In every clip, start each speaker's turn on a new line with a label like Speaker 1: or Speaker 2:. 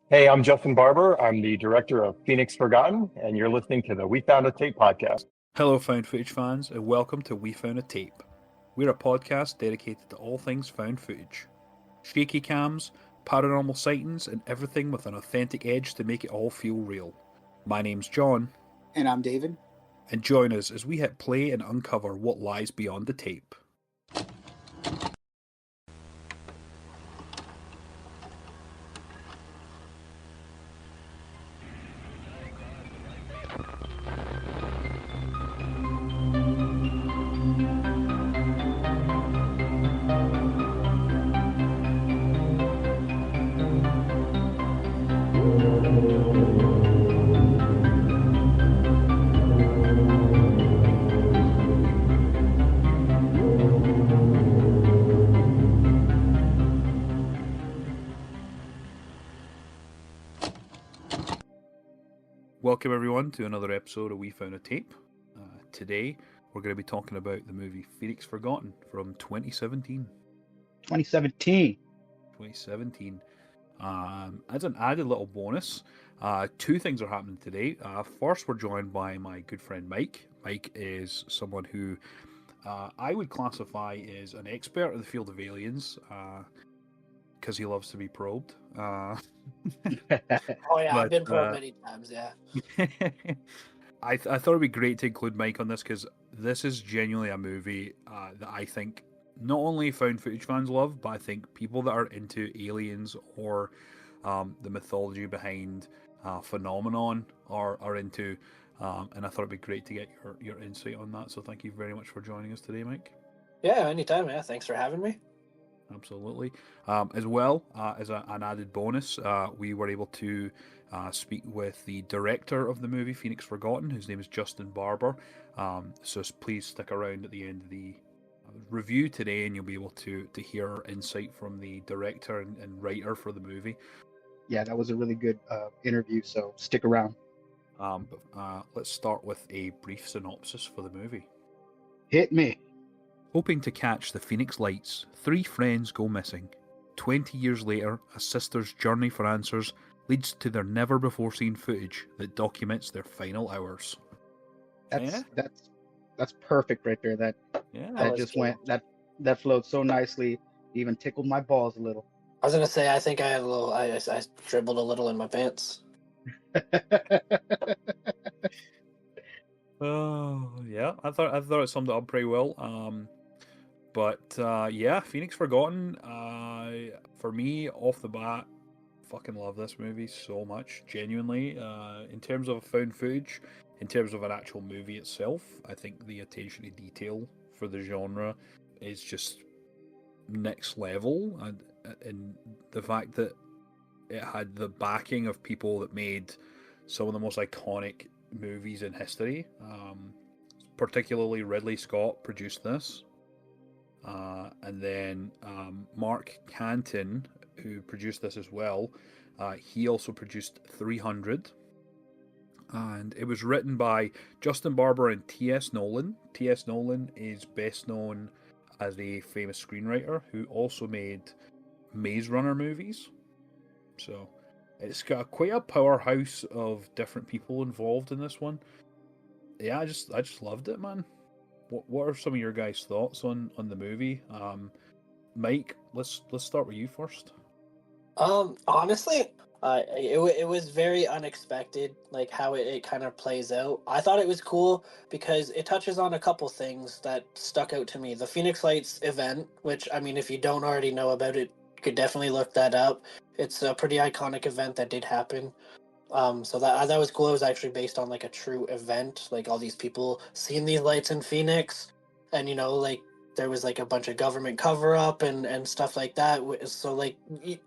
Speaker 1: Hey, I'm Justin Barber. I'm the director of Phoenix Forgotten, and you're listening to the We Found a Tape podcast.
Speaker 2: Hello, found footage fans, and welcome to We Found a Tape. We're a podcast dedicated to all things found footage. Shaky cams, paranormal sightings, and everything with an authentic edge to make it all feel real. My name's John.
Speaker 3: And I'm David.
Speaker 2: And join us as we hit play and uncover what lies beyond the tape. Welcome everyone to another episode of We Found a Tape. Today we're going to be talking about the movie Phoenix Forgotten from 2017.
Speaker 3: 2017.
Speaker 2: As an added little bonus, two things are happening today. First, we're joined by my good friend Mike. Mike is someone who I would classify as an expert in the field of aliens because he loves to be probed.
Speaker 4: Oh yeah, I've been probed many times. Yeah.
Speaker 2: I thought it'd be great to include Mike on this because this is genuinely a movie that I think not only found footage fans love, but I think people that are into aliens or the mythology behind phenomenon are into. And I thought it'd be great to get your insight on that. So thank you very much for joining us today, Mike.
Speaker 4: Yeah, anytime. Yeah, thanks for having me.
Speaker 2: Absolutely. As well as an added bonus, we were able to speak with the director of the movie Phoenix Forgotten, whose name is Justin Barber. So please stick around at the end of the review today, and you'll be able to hear insight from the director and writer for the movie.
Speaker 3: Yeah, that was a really good interview. So stick around.
Speaker 2: Let's start with a brief synopsis for the movie.
Speaker 3: Hit me.
Speaker 2: Hoping to catch the Phoenix Lights, three friends go missing. 20 years later, a sister's journey for answers leads to their never-before-seen footage that documents their final hours.
Speaker 3: That's perfect right there. That just cool. That flowed so nicely. Even tickled my balls a little.
Speaker 4: I was gonna say, I think I had I dribbled a little in my pants.
Speaker 2: Oh yeah, I thought it summed it up pretty well. Phoenix Forgotten. For me, off the bat, fucking love this movie so much. Genuinely, in terms of found footage, in terms of an actual movie itself, I think the attention to detail for the genre is just next level, and the fact that it had the backing of people that made some of the most iconic movies in history. Particularly Ridley Scott produced this. And then Mark Canton, who produced this as well, he also produced 300. And it was written by Justin Barber and T.S. Nolan. T.S. Nolan is best known as a famous screenwriter who also made Maze Runner movies. So it's got quite a powerhouse of different people involved in this one. Yeah, I just loved it, man. What are some of your guys' thoughts on the movie? Mike, let's start with you first.
Speaker 4: Honestly, it was very unexpected, like how it kind of plays out. I thought it was cool because it touches on a couple things that stuck out to me. The Phoenix Lights event, which, I mean, if you don't already know about it, you could definitely look that up. It's a pretty iconic event that did happen. So that was cool. It was actually based on like a true event, like all these people seeing these lights in Phoenix, and like there was like a bunch of government cover up and stuff like that. So like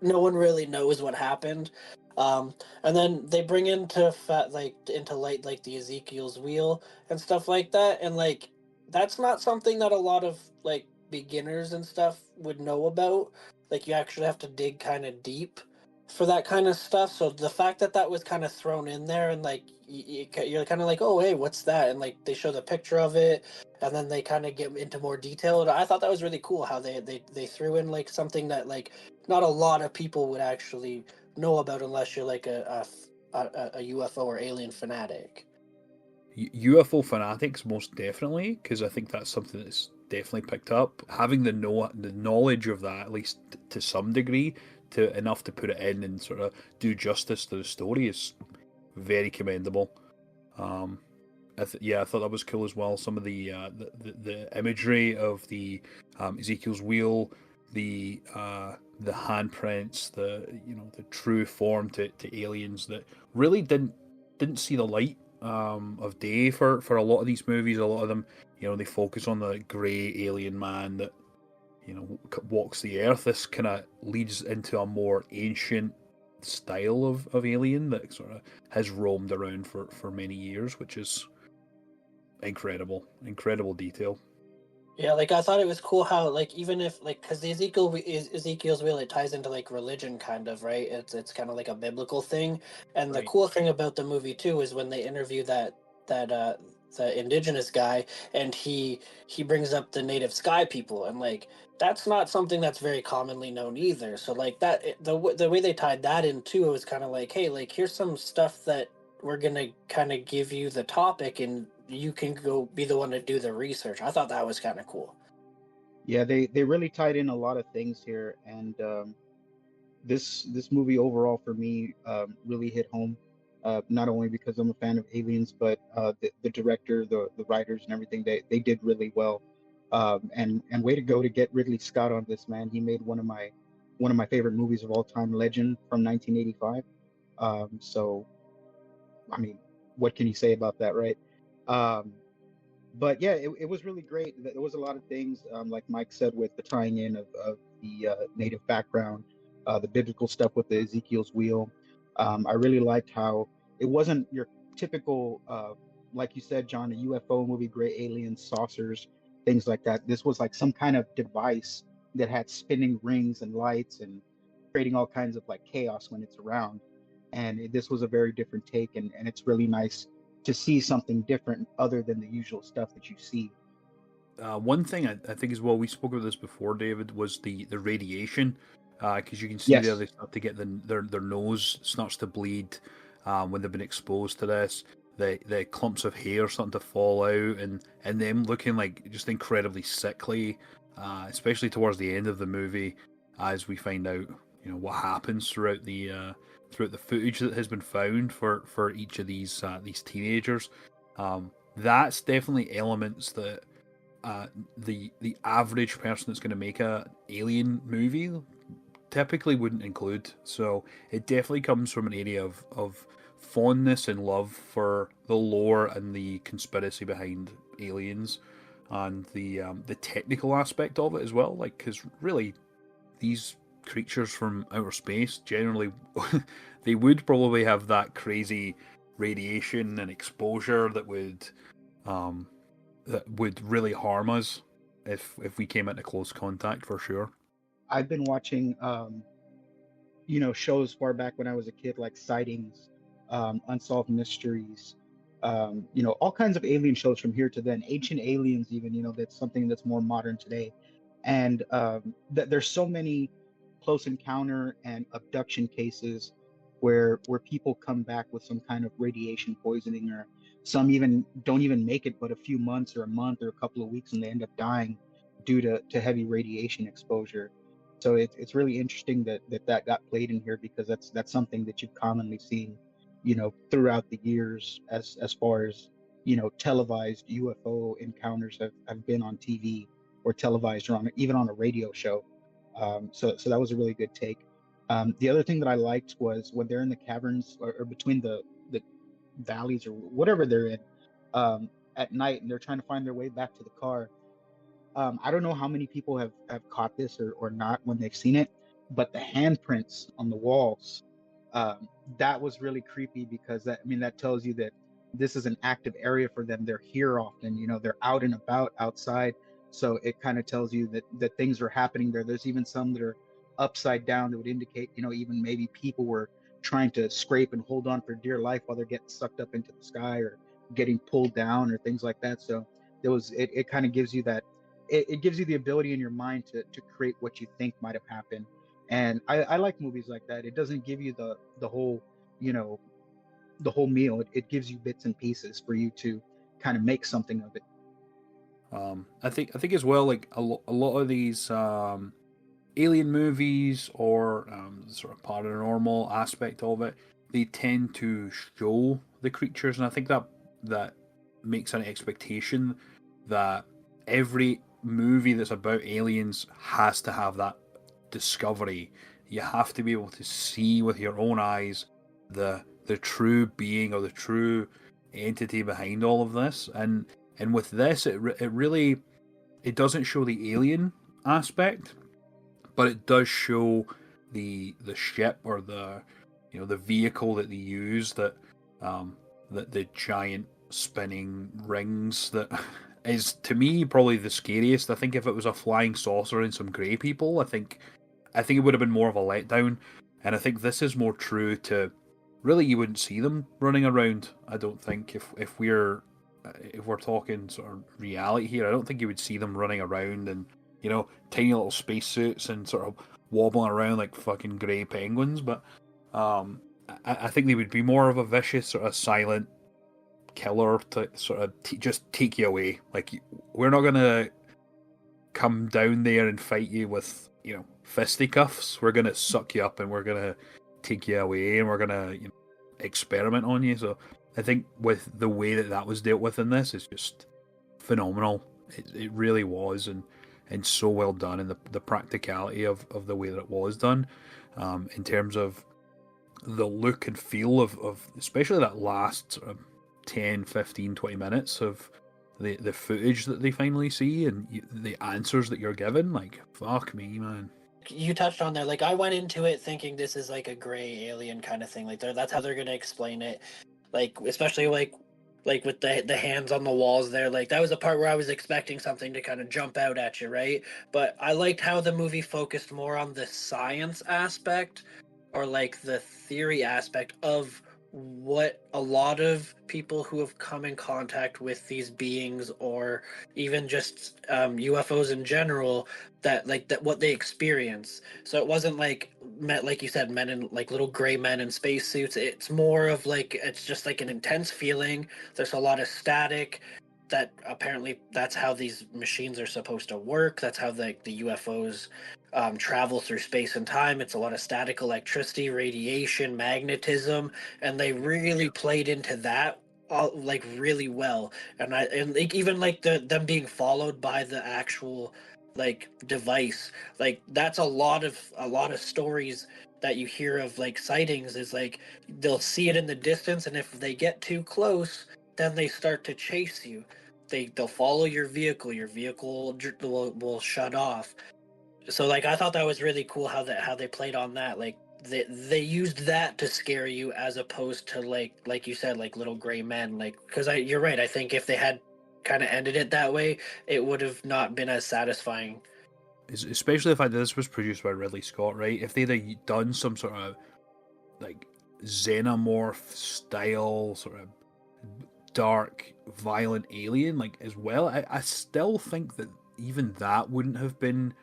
Speaker 4: no one really knows what happened. And then they bring into light like the Ezekiel's wheel and stuff like that, and like that's not something that a lot of like beginners and stuff would know about. Like you actually have to dig kind of deep for that kind of stuff. So the fact that was kind of thrown in there, and like you're kind of like, oh hey, what's that? And like they show the picture of it, and then they kind of get into more detail. And I thought that was really cool how they threw in like something that like not a lot of people would actually know about unless you're like a UFO or alien fanatic.
Speaker 2: UFO fanatics, most definitely, because I think that's something that's definitely picked up. Having the knowledge of that, at least to some degree, to enough to put it in and sort of do justice to the story, is very commendable. I thought that was cool as well. Some of the imagery of the Ezekiel's wheel, the handprints, the true form to aliens that really didn't see the light of day for a lot of these movies. A lot of them, they focus on the grey alien man that walks the earth. This kind of leads into a more ancient style of alien that sort of has roamed around for many years, which is incredible detail.
Speaker 4: Yeah, like I thought it was cool how like even if like because the Ezekiel's wheel, it ties into like religion kind of, right? It's kind of like a biblical thing, and the cool thing about the movie too is when they interview that the indigenous guy, and he brings up the native sky people, and like that's not something that's very commonly known either. So like the way they tied that in too, it was kind of like, hey, like here's some stuff that we're gonna kind of give you the topic, and you can go be the one to do the research. I thought that was kind of cool.
Speaker 3: Yeah, they really tied in a lot of things here, and this movie overall for me really hit home. Not only because I'm a fan of aliens, but the director, the writers, and everything they did really well. And way to go to get Ridley Scott on this, man. He made one of my favorite movies of all time, Legend from 1985. So I mean, what can you say about that, right? Um, but yeah, it was really great. There was a lot of things, like Mike said, with the tying in of the native background, the biblical stuff with the Ezekiel's wheel. I really liked how it wasn't your typical, like you said, John, a UFO movie, gray aliens, saucers, things like that. This was like some kind of device that had spinning rings and lights and creating all kinds of like chaos when it's around. And this was a very different take, and it's really nice to see something different other than the usual stuff that you see.
Speaker 2: One thing I think as well, we spoke about this before, David, was the radiation, because you can see there
Speaker 3: Yes.
Speaker 2: they start to get their nose starts to bleed when they've been exposed to this. The clumps of hair starting to fall out, and them looking like just incredibly sickly, especially towards the end of the movie, as we find out what happens throughout the footage that has been found for each of these teenagers. That's definitely elements that the average person that's going to make a alien movie typically wouldn't include. So it definitely comes from an area of fondness and love for the lore and the conspiracy behind aliens, and the technical aspect of it as well. Like, because really, these creatures from outer space generally they would probably have that crazy radiation and exposure um, that would really harm us if we came into close contact, for sure.
Speaker 3: I've been watching, shows far back when I was a kid, like Sightings, Unsolved Mysteries, all kinds of alien shows from here to then, Ancient Aliens, even, that's something that's more modern today. And there's so many close encounter and abduction cases where people come back with some kind of radiation poisoning, or some even don't even make it but a few months or a month or a couple of weeks, and they end up dying due to heavy radiation exposure. So it's really interesting that got played in here, because that's something that you've commonly seen, throughout the years, as far as televised UFO encounters have been on TV or televised, or even on a radio show. So that was a really good take. The other thing that I liked was when they're in the caverns, or between the valleys or whatever they're in, at night, and they're trying to find their way back to the car. I don't know how many people have caught this or not when they've seen it, but the handprints on the walls, that was really creepy, because that tells you that this is an active area for them. They're here often, they're out and about outside. So it kind of tells you that things are happening there. There's even some that are upside down that would indicate, even maybe people were trying to scrape and hold on for dear life while they're getting sucked up into the sky, or getting pulled down, or things like that. So it kind of gives you that, it gives you the ability in your mind to create what you think might have happened. And I like movies like that. It doesn't give you the whole, you know, the whole meal. It gives you bits and pieces for you to kind of make something of it.
Speaker 2: I think as well, like a lot of these alien movies or sort of paranormal aspect of it, they tend to show the creatures, and I think that makes an expectation that every movie that's about aliens has to have that discovery. You have to be able to see with your own eyes the true being or the true entity behind all of this, and with this, it really it doesn't show the alien aspect, but it does show the ship or the the vehicle that they use, that the giant spinning rings that is to me probably the scariest. I think if it was a flying saucer and some grey people, I think it would have been more of a letdown, and I think this is more true to really you wouldn't see them running around. I don't think if we're talking sort of reality here, I don't think you would see them running around and tiny little spacesuits and sort of wobbling around like fucking grey penguins. But I think they would be more of a vicious sort of silent killer to sort of just take you away. Like we're not gonna come down there and fight you with fisticuffs. We're gonna suck you up and we're gonna take you away and we're gonna experiment on you. So I think with the way that was dealt with in this is just phenomenal. It really was, and so well done, and the practicality of the way that it was done, in terms of the look and feel of especially that last sort of 10, 15, 20 minutes of the footage that they finally see and the answers that you're given. Like, fuck me, man.
Speaker 4: You touched on there, like I went into it thinking this is like a gray alien kind of thing, like that's how they're gonna explain it, like especially like with the hands on the walls there, like that was a part where I was expecting something to kind of jump out at you, right? But I liked how the movie focused more on the science aspect or like the theory aspect of what a lot of people who have come in contact with these beings or even just UFOs in general, that what they experience. So it wasn't like like you said, men in like little gray men in spacesuits. It's more of like it's just like an intense feeling. There's a lot of static. That apparently that's how these machines are supposed to work. That's how the UFOs travel through space and time. It's a lot of static electricity, radiation, magnetism, and they really played into that like really well. And like, even like them being followed by the actual like device, like that's a lot of stories that you hear of like sightings is like they'll see it in the distance, and if they get too close, then they start to chase you. They'll follow your vehicle. Your vehicle will shut off. So like I thought that was really cool how they played on that. Like they used that to scare you as opposed to like you said, like little gray men. Like because you're right. I think if they had kind of ended it that way, it would have not been as satisfying.
Speaker 2: Especially the fact that this was produced by Ridley Scott, right? If they'd have done some sort of like xenomorph style sort of dark, violent alien, like as well, I still think that even that wouldn't have been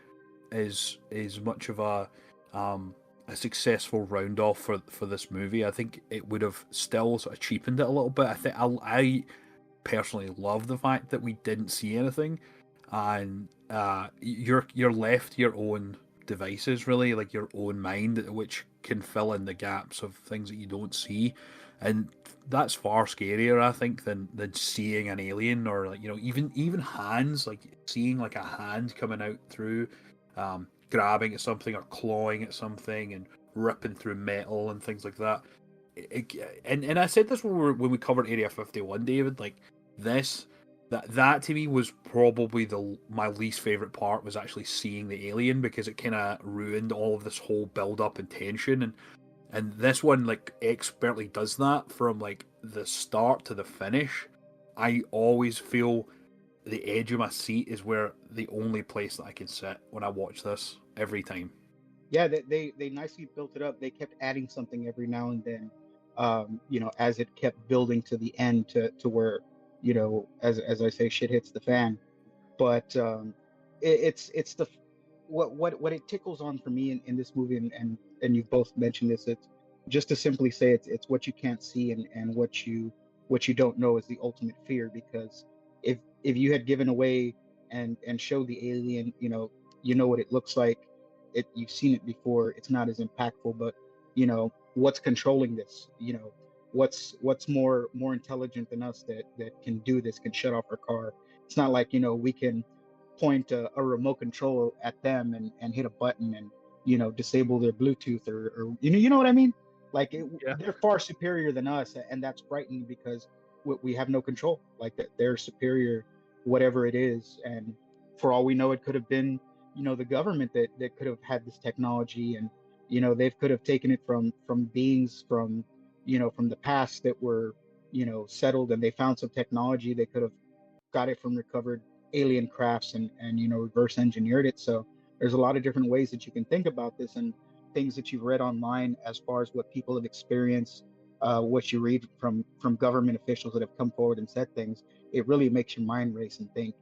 Speaker 2: as much of a successful round off for this movie. I think it would have still sort of cheapened it a little bit. I personally love the fact that we didn't see anything, and you're left to your own devices, really, like your own mind, which can fill in the gaps of things that you don't see, and that's far scarier, I think, than seeing an alien or like even hands, like seeing like a hand coming out through, grabbing at something or clawing at something and ripping through metal and things like that. And I said this when we covered Area 51, David. Like this, that to me was probably my least favorite part, was actually seeing the alien, because it kind of ruined all of this whole build up and tension. And this one like expertly does that from like the start to the finish. I always feel the edge of my seat is where the only place that I can sit when I watch this every time.
Speaker 3: Yeah, they nicely built it up. They kept adding something every now and then, as it kept building to the end to where, as I say, shit hits the fan. But it's the what it tickles on for me in this movie, and you've both mentioned this, it's just to simply say it's what you can't see, and what you don't know is the ultimate fear. Because if you had given away and showed the alien, you know what it looks like, you've seen it before, it's not as impactful. But what's controlling this? What's more intelligent than us that can do this, can shut off our car? It's not like we can point a remote control at them and hit a button and disable their Bluetooth, or you know what I mean. Like
Speaker 2: Yeah.
Speaker 3: they're far superior than us, and that's frightening because we have no control. Like that, they're superior, whatever it is. And for all we know, it could have been the government that could have had this technology, and they could have taken it from beings from the past that were settled, and they found some technology. They could have got it from recovered alien crafts, and reverse engineered it. So there's a lot of different ways that you can think about this, and things that you've read online as far as what people have experienced, what you read from government officials that have come forward and said things. It really makes your mind race and think,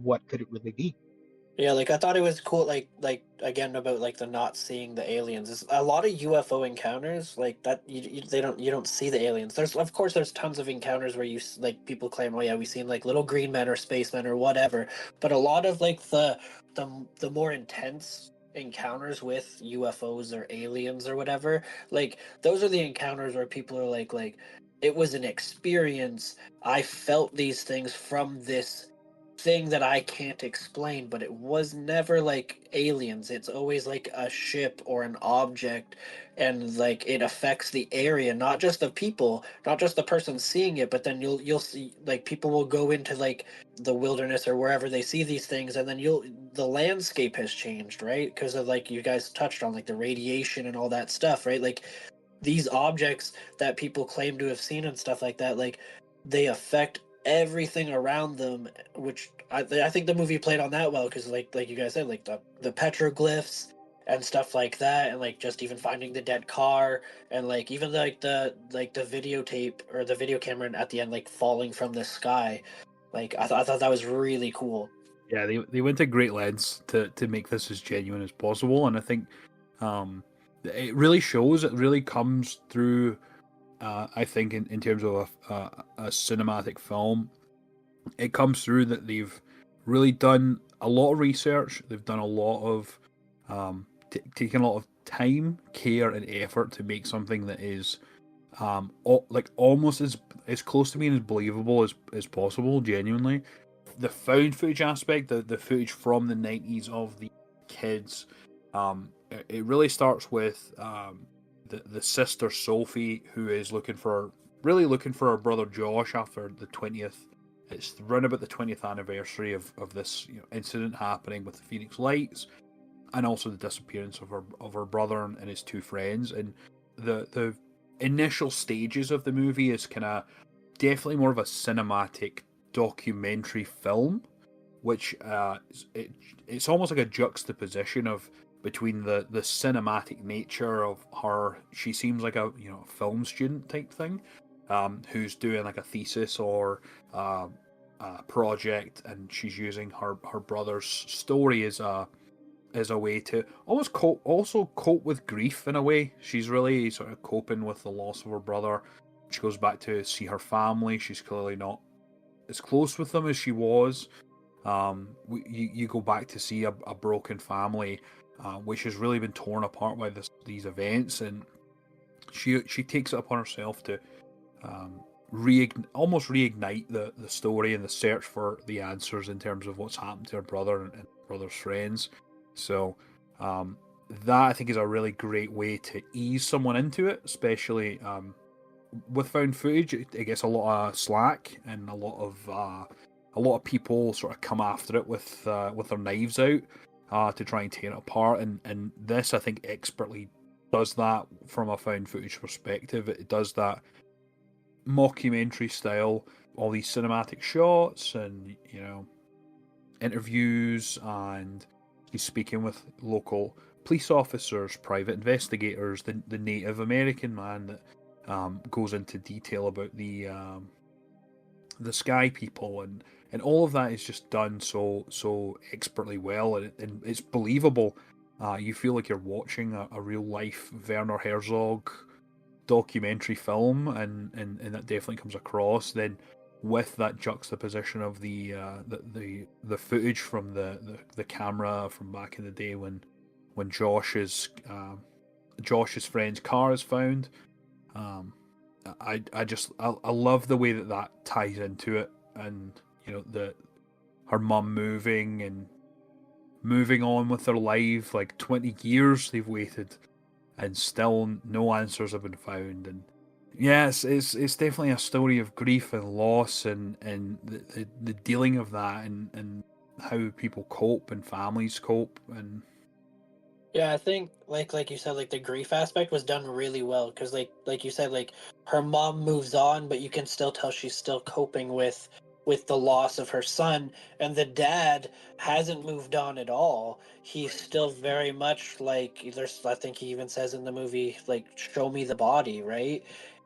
Speaker 3: what could it really be?
Speaker 4: Yeah, like I thought it was cool, like again about like the not seeing the aliens. Is a lot of UFO encounters like that. You don't see the aliens. There's of course there's tons of encounters where like people claim, oh yeah, we seen like little green men or spacemen or whatever. But a lot of like the more intense encounters with UFOs or aliens or whatever, like those are the encounters where people are like it was an experience. I felt these things from this thing that I can't explain, but it was never like aliens. It's always like a ship or an object, and like it affects the area, not just the people, not just the person seeing it, but then you'll see like people will go into like the wilderness or wherever they see these things, and then the landscape has changed, right? Because of like you guys touched on like the radiation and all that stuff, right? Like these objects that people claim to have seen and stuff like that, like they affect everything around them, which I think the movie played on that well, because like you guys said, like the petroglyphs and stuff like that, and like just even finding the dead car, and like even the videotape or the video camera at the end like falling from the sky. Like I thought that was really cool.
Speaker 2: Yeah, they went to great lengths to make this as genuine as possible, and I think it really shows. It really comes through. I think in terms of a cinematic film, it comes through that they've really done a lot of research. They've done a lot of taken a lot of time, care, and effort to make something that is like almost as close to being as believable as possible. Genuinely, the found footage aspect, the footage from the 90s of the kids, it really starts with the sister Sophie, who is looking for her brother Josh after the 20th. It's around about the 20th anniversary of this incident happening with the Phoenix Lights, and also the disappearance of her brother and his two friends. And the initial stages of the movie is kind of definitely more of a cinematic documentary film, which it's almost like a juxtaposition of between the cinematic nature of her. She seems like a film student type thing, who's doing like a thesis or a project, and she's using her brother's story as a way to almost cope with grief in a way. She's really sort of coping with the loss of her brother. She goes back to see her family. She's clearly not as close with them as she was. You go back to see a broken family, which has really been torn apart by these events, and she takes it upon herself to almost reignite the story and the search for the answers in terms of what's happened to her brother and brother's friends. So that I think is a really great way to ease someone into it, especially with found footage. It gets a lot of slack, and a lot of people sort of come after it with their knives out to try and tear it apart. And this, I think, expertly does that from a found footage perspective. It does that mockumentary style, all these cinematic shots and interviews, and he's speaking with local police officers, private investigators, the Native American man that goes into detail about the the sky people, and all of that is just done so expertly well, and it's believable. You feel like you're watching a real life Werner Herzog documentary film, and that definitely comes across. Then with that juxtaposition of the footage from the camera from back in the day when Josh's friend's car is found. I love the way that ties into it, and her mum moving on with their life. Like 20 years they've waited, and still no answers have been found. And yes, it's definitely a story of grief and loss, and the dealing of that, and how people cope and families cope. And
Speaker 4: Yeah, I think like you said, like the grief aspect was done really well because like you said, like her mom moves on, but you can still tell she's still coping with the loss of her son, and the dad hasn't moved on at all. He's still very much like there's. I think he even says in the movie like, "Show me the body," right?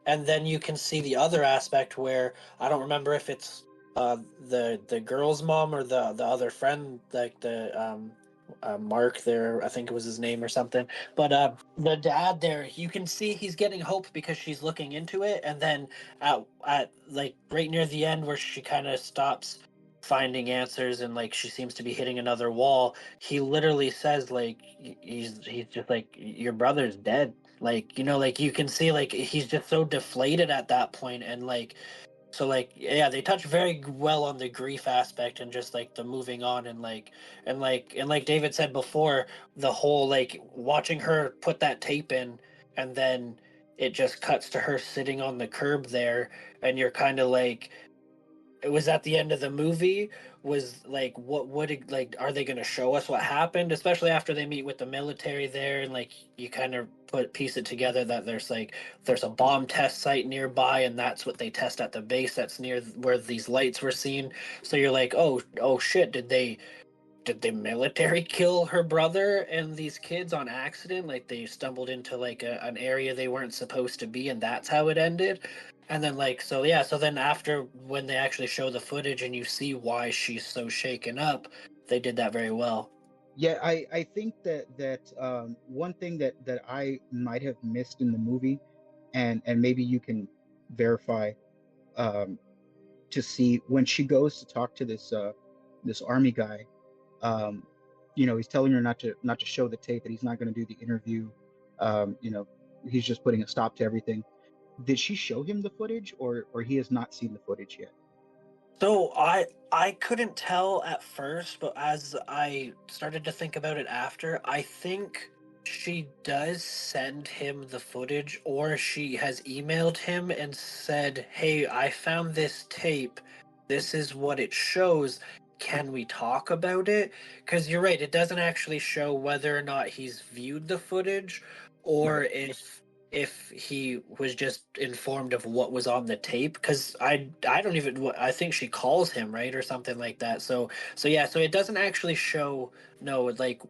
Speaker 4: And then you can see the other aspect where I don't remember if it's the girl's mom or the other friend, like the Mark there, I think it was his name or something. But the dad there, you can see he's getting hope because she's looking into it, and then at like right near the end where she kind of stops finding answers and like she seems to be hitting another wall, he literally says like he's just like your brother's dead. Like like you can see like he's just so deflated at that point, and like so like yeah, they touch very well on the grief aspect and just like the moving on, and like David said before, the whole like watching her put that tape in, and then it just cuts to her sitting on the curb there, and you're kind of like, it was at the end of the movie, was like what would like are they going to show us what happened, especially after they meet with the military there, and like you kind of piece it together that there's a bomb test site nearby, and that's what they test at the base that's near where these lights were seen. So you're like, oh shit, did the military kill her brother and these kids on accident? Like they stumbled into like an area they weren't supposed to be, and that's how it ended. And then like so yeah, so then after when they actually show the footage and you see why she's so shaken up, they did that very well.
Speaker 3: Yeah, I think that one thing that I might have missed in the movie, and maybe you can verify, um, to see when she goes to talk to this army guy, um, he's telling her not to show the tape, that he's not going to do the interview. um, you know, he's just putting a stop to everything. Did she show him the footage, or he has not seen the footage yet?
Speaker 4: So I couldn't tell at first, but as I started to think about it after, I think she does send him the footage, or she has emailed him and said, "Hey, I found this tape. This is what it shows. Can we talk about it?" Because you're right, it doesn't actually show whether or not he's viewed the footage, or
Speaker 3: Right.
Speaker 4: if he was just informed of what was on the tape, because I don't even, I think she calls him, right, or something like that. So yeah, so it doesn't actually show, no, like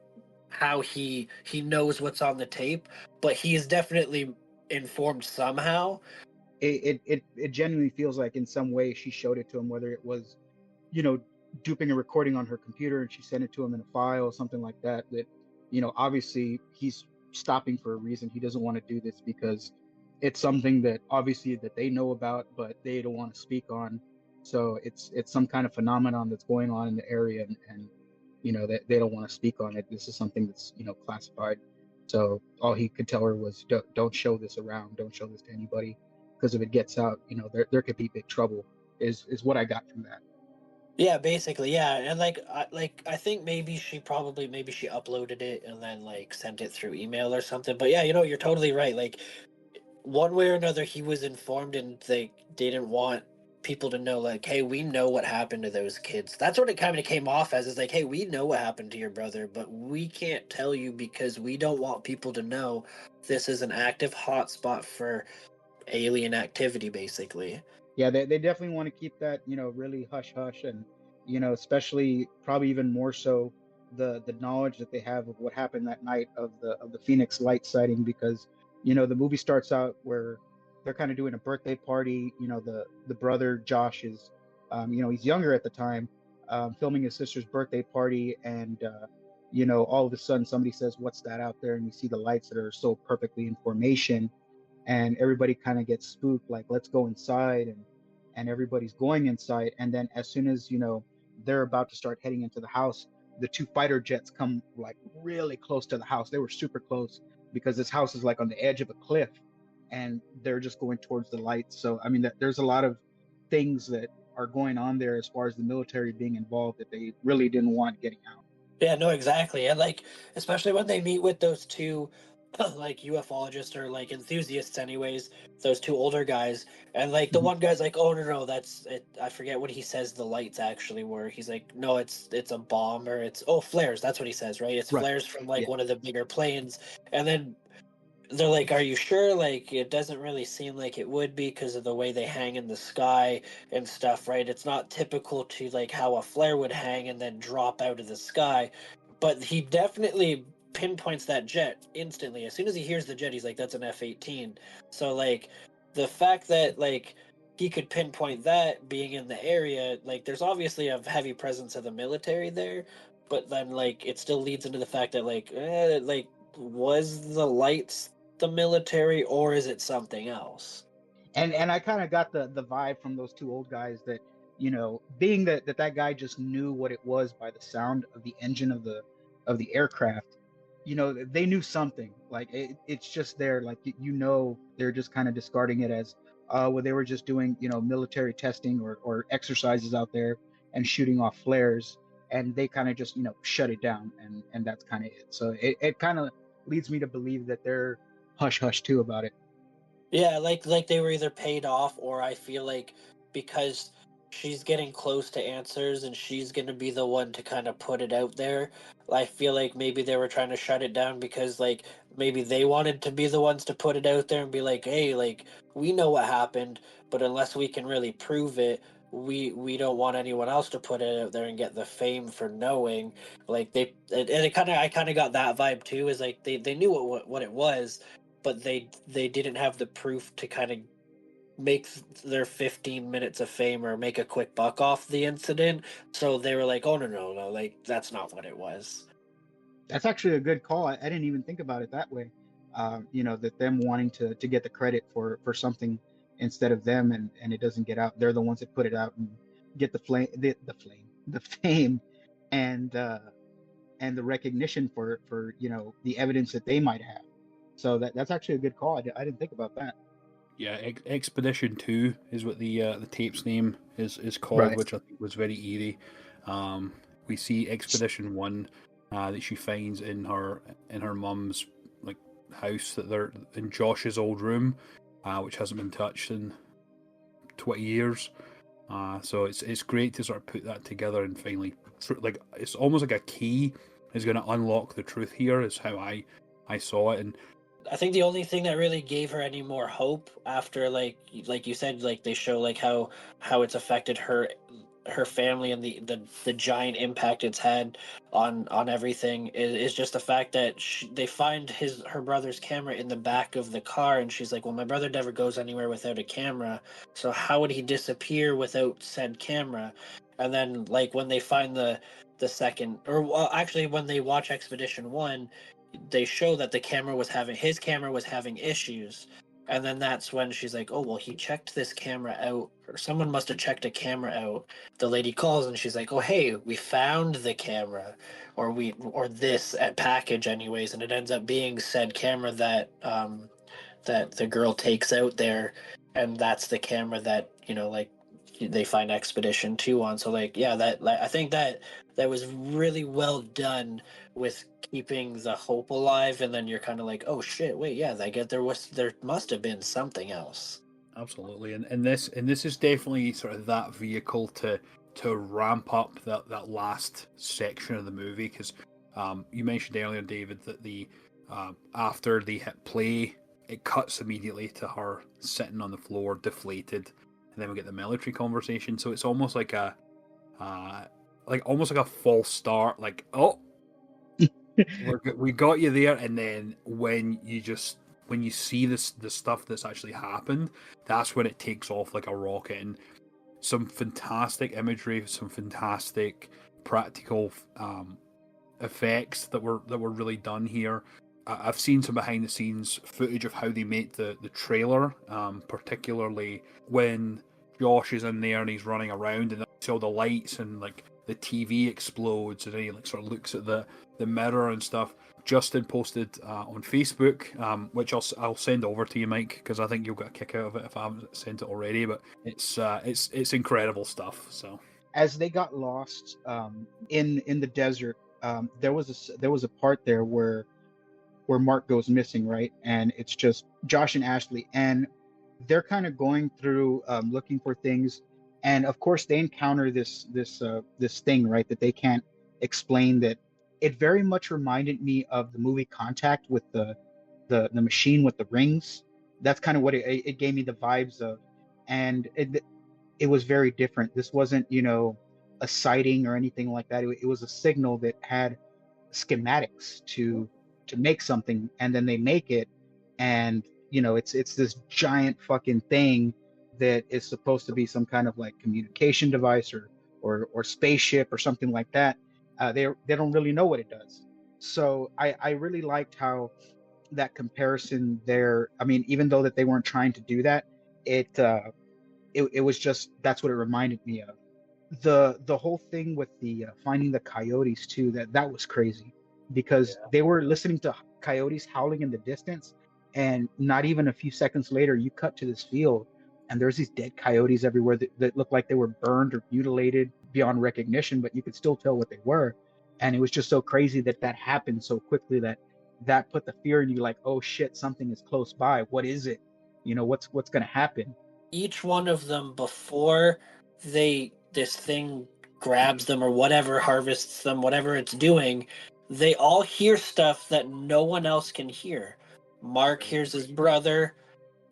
Speaker 4: how he knows what's on the tape, but he is definitely informed somehow.
Speaker 3: It genuinely feels like in some way she showed it to him, whether it was, you know, duping a recording on her computer and she sent it to him in a file, something like that. That, obviously he's stopping for a reason. He doesn't want to do this because it's something that obviously that they know about, but they don't want to speak on. So it's some kind of phenomenon that's going on in the area, and that they don't want to speak on it. This is something that's classified. So all he could tell her was, don't show this around, don't show this to anybody, because if it gets out, there could be big trouble. Is what I got from that.
Speaker 4: Yeah, basically, yeah, and I think maybe she uploaded it and then like sent it through email or something. But yeah, you're totally right. Like one way or another, he was informed, and they didn't want people to know, like, hey, we know what happened to those kids. That's what it kind of came off as, is like, hey, we know what happened to your brother, but we can't tell you because we don't want people to know this is an active hotspot for alien activity, basically.
Speaker 3: Yeah, they definitely want to keep that, really hush hush, and especially probably even more so the knowledge that they have of what happened that night of the Phoenix Light sighting, because the movie starts out where they're kind of doing a birthday party. The brother Josh is He's younger at the time, filming his sister's birthday party, and all of a sudden somebody says, "What's that out there?" And you see the lights that are so perfectly in formation, and everybody kind of gets spooked, like, "Let's go inside," and everybody's going inside, and then as soon as they're about to start heading into the house, the two fighter jets come like really close to the house. They were super close because this house is like on the edge of a cliff, and they're just going towards the lights. So I mean, there's a lot of things that are going on there as far as the military being involved that they really didn't want getting out.
Speaker 4: Yeah, no, exactly. And like, especially when they meet with those two like ufologists or like enthusiasts anyways, those two older guys, and like the
Speaker 3: Mhm.
Speaker 4: one guy's like, "Oh no, that's it." I forget what he says the lights actually were. He's like, "No, it's a bomb, or it's flares." That's what he says, right? It's
Speaker 3: Right.
Speaker 4: flares from like
Speaker 3: Yeah.
Speaker 4: one of the bigger planes. And then they're like, "Are you sure?" Like, it doesn't really seem like it would be because of the way they hang in the sky and stuff, right? It's not typical to like how a flare would hang and then drop out of the sky. But he definitely pinpoints that jet instantly. As soon as he hears the jet, he's like, "That's an F-18." So like the fact that like he could pinpoint that being in the area, like there's obviously a heavy presence of the military there, but then like it still leads into the fact that like was the lights the military, or is it something else?
Speaker 3: And I kind of got the vibe from those two old guys that being that guy just knew what it was by the sound of the engine of the aircraft. They knew something, like it's just there, like they're just kind of discarding it as well, they were just doing military testing or exercises out there and shooting off flares, and they kind of just shut it down, and that's kind of it. So it kind of leads me to believe that they're hush hush too about it.
Speaker 4: Yeah, like they were either paid off, or I feel like because she's getting close to answers and she's going to be the one to kind of put it out there. I feel like maybe they were trying to shut it down because like maybe they wanted to be the ones to put it out there and be like, "Hey, like we know what happened, but unless we can really prove it, we don't want anyone else to put it out there and get the fame for knowing." Like and it kind of I kind of got that vibe too, is like they knew what it was, but they didn't have the proof to kind of make their 15 minutes of fame or make a quick buck off the incident. So they were like, "Oh no, like that's not what it was."
Speaker 3: That's actually a good call. I didn't even think about it that way. That them wanting to get the credit for something instead of them, and it doesn't get out. They're the ones that put it out and get the fame, and and the recognition for the evidence that they might have. So that's actually a good call. I didn't think about that.
Speaker 2: Yeah, Expedition 2 is what the tape's name is called,
Speaker 3: Right.
Speaker 2: which I think was very eerie. We see Expedition 1 that she finds in her mum's like house, that they're in Josh's old room, which hasn't been touched in 20 years. So it's great to sort of put that together and finally, like, it's almost like a key is going to unlock the truth here, is how I saw it. And
Speaker 4: I think the only thing that really gave her any more hope after like you said, like they show like how it's affected her family and the giant impact it's had on everything is just the fact that they find her brother's camera in the back of the car, and she's like, "Well, my brother never goes anywhere without a camera, so how would he disappear without said camera?" And then like when they find the second, or well, actually when they watch Expedition 1, they show that his camera was having issues, and then that's when she's like, "Oh well, he checked this camera out, or someone must have checked a camera out." The lady calls and she's like, "Oh hey, we found the camera, or this at package anyways," and it ends up being said camera that the girl takes out there, and that's the camera that like they find Expedition 2 on. So like yeah, that like, I think that was really well done with keeping the hope alive, and then you're kind of like, "Oh shit, wait, yeah, I get there must have been something else."
Speaker 2: absolutely, and this is definitely sort of that vehicle to ramp up that last section of the movie, because you mentioned earlier, David, that the after they hit play, it cuts immediately to her sitting on the floor, deflated, and then we get the military conversation. So it's almost like almost like a false start. Like, oh, we got you there, and then when you see the stuff that's actually happened, that's when it takes off like a rocket. And some fantastic imagery, some fantastic practical effects that were really done here. I've seen some behind the scenes footage of how they made the trailer, particularly when Josh is in there and he's running around and see all the lights and like the TV explodes and then he like sort of looks at the mirror and stuff. Justin posted on Facebook, which I'll send over to you, Mike, because I think you'll get a kick out of it if I haven't sent it already. But it's incredible stuff. So
Speaker 3: as they got lost in the desert, there was a part there where Mark goes missing, right? And it's just Josh and Ashley, and they're kind of going through looking for things, and of course they encounter this thing, right, that they can't explain. That it very much reminded me of the movie Contact with the machine with the rings. That's kind of what it gave me the vibes of, and it was very different. This wasn't, a sighting or anything like that. It was a signal that had schematics to make something, and then they make it, and it's this giant fucking thing that is supposed to be some kind of like communication device or spaceship or something like that. They don't really know what it does. So I really liked how that comparison there. I mean, even though that they weren't trying to do that, it was just, that's what it reminded me of. The whole thing with the finding the coyotes too, that was crazy, because they were listening to coyotes howling in the distance, and not even a few seconds later you cut to this field and there's these dead coyotes everywhere that looked like they were burned or mutilated beyond recognition, but you could still tell what they were. And it was just so crazy that happened so quickly, that put the fear in you, like, oh shit, something is close by. What is it? What's going to happen?
Speaker 4: Each one of them, before this thing grabs them or whatever, harvests them, whatever it's doing, they all hear stuff that no one else can hear. Mark hears his brother,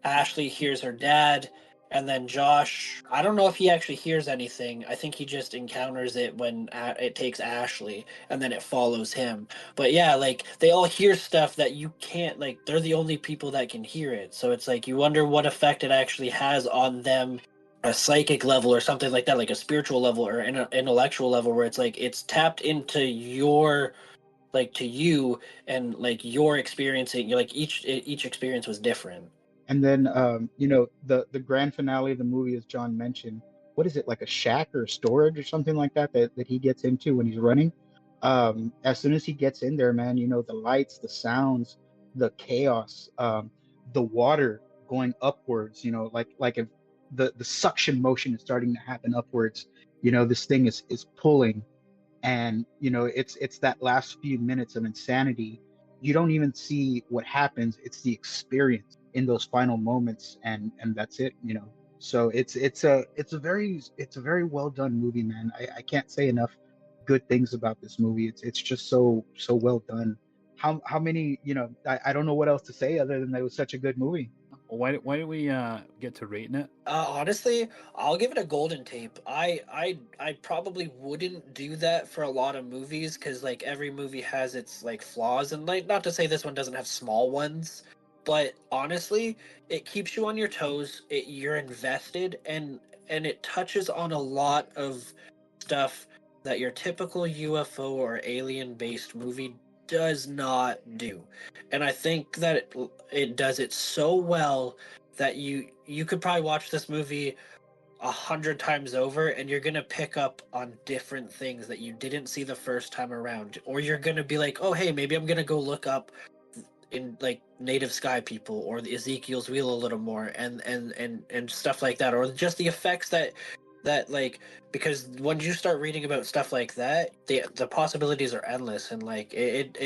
Speaker 4: Ashley hears her dad, and then Josh, I don't know if he actually hears anything. I think he just encounters it when it takes Ashley, and then it follows him. But yeah, like, they all hear stuff that you can't, like, they're the only people that can hear it. So it's like, you wonder what effect it actually has on them, a psychic level or something like that, like a spiritual level or an intellectual level, where it's like, it's tapped into your, like, to you, and like you're experiencing, like, each experience was different.
Speaker 3: And then the grand finale of the movie, as John mentioned, what is it, like a shack or storage or something like that he gets into when he's running? As soon as he gets in there, man, the lights, the sounds, the chaos, the water going upwards, like if the suction motion is starting to happen upwards, this thing is pulling, and it's that last few minutes of insanity. You don't even see what happens. It's the experience in those final moments, and that's it. So it's a very well done movie, man. I can't say enough good things about this movie. It's just so well done. How many, I don't know what else to say other than that it was such a good movie.
Speaker 2: why don't we get to rating it?
Speaker 4: Honestly, I'll give it a golden tape. I probably wouldn't do that for a lot of movies, because like every movie has its like flaws, and like, not to say this one doesn't have small ones, but honestly, it keeps you on your toes. You're invested, and it touches on a lot of stuff that your typical UFO or alien based movie does not do. And I think that it does it so well that you could probably watch this movie 100 times over, and you're gonna pick up on different things that you didn't see the first time around, or you're gonna be like, oh hey, maybe I'm gonna go look up in like native sky people or the Ezekiel's wheel a little more, and stuff like that, or just the effects that like, because when you start reading about stuff like that, the possibilities are endless, and like it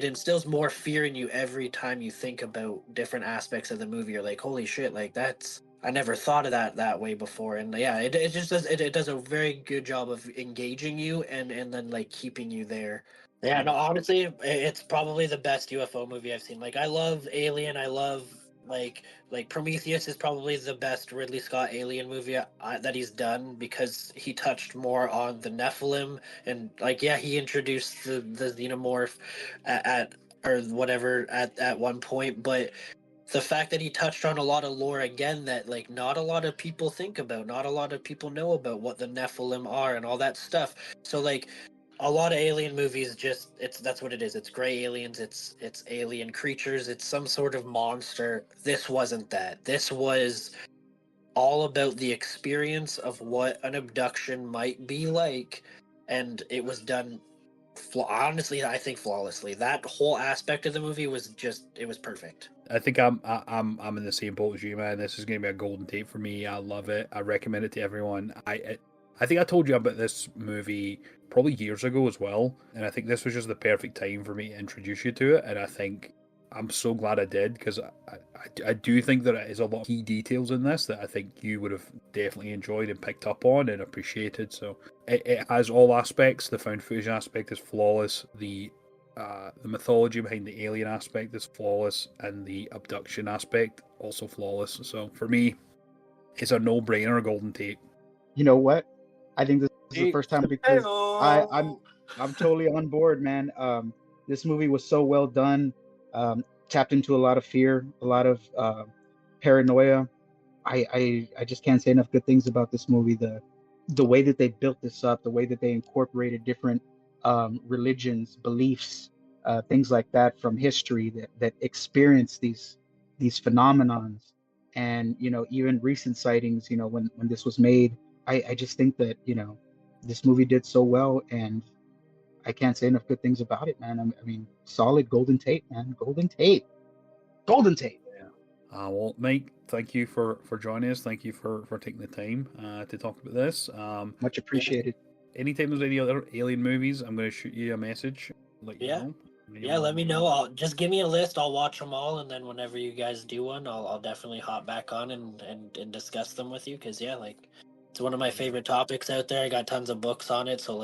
Speaker 4: instills more fear in you every time you think about different aspects of the movie. You're like, holy shit, like, that's, I never thought of that way before. And yeah, it just does, it does a very good job of engaging you, and then like keeping you there. Yeah, no, honestly, it's probably the best UFO movie I've seen. Like, I love Alien. I love like Prometheus is probably the best Ridley Scott alien movie that he's done, because he touched more on the Nephilim, and like, yeah, he introduced the xenomorph at or whatever at one point, but the fact that he touched on a lot of lore again that like not a lot of people think about, not a lot of people know about what the Nephilim are and all that stuff. So like a lot of alien movies that's what it is. It's gray aliens, it's alien creatures, it's some sort of monster. This wasn't that. This was all about the experience of what an abduction might be like, and it was done honestly, I think flawlessly. That whole aspect of the movie was it was perfect.
Speaker 2: I think I'm in the same boat as you, man. This is going to be a golden tape for me. I love it. I recommend it to everyone. I think I told you about this movie probably years ago as well, and I think this was just the perfect time for me to introduce you to it. And I think I'm so glad I did, because I do think there is a lot of key details in this that I think you would have definitely enjoyed and picked up on and appreciated. So it has all aspects. The found footage aspect is flawless. The mythology behind the alien aspect is flawless, and the abduction aspect also flawless. So for me, it's a no-brainer, golden tape.
Speaker 3: You know what? I think this is the first time, because I'm totally on board, man. This movie was so well done. Tapped into a lot of fear, a lot of paranoia. I just can't say enough good things about this movie. The way that they built this up, the way that they incorporated different religions, beliefs, things like that from history that experience these phenomenons, and even recent sightings. When this was made, I just think that this movie did so well, and I can't say enough good things about it, man. I mean, solid golden tape, man. Golden tape.
Speaker 2: Yeah. Well, Mike, thank you for joining us. Thank you for taking the time to talk about this.
Speaker 3: Much appreciated.
Speaker 2: Anytime there's any other alien movies, I'm going to shoot you a message. Let you know.
Speaker 4: Yeah, let me know. I'll just give me a list. I'll watch them all, and then whenever you guys do one, I'll definitely hop back on and discuss them with you. Because it's one of my favorite topics out there. I got tons of books on it, so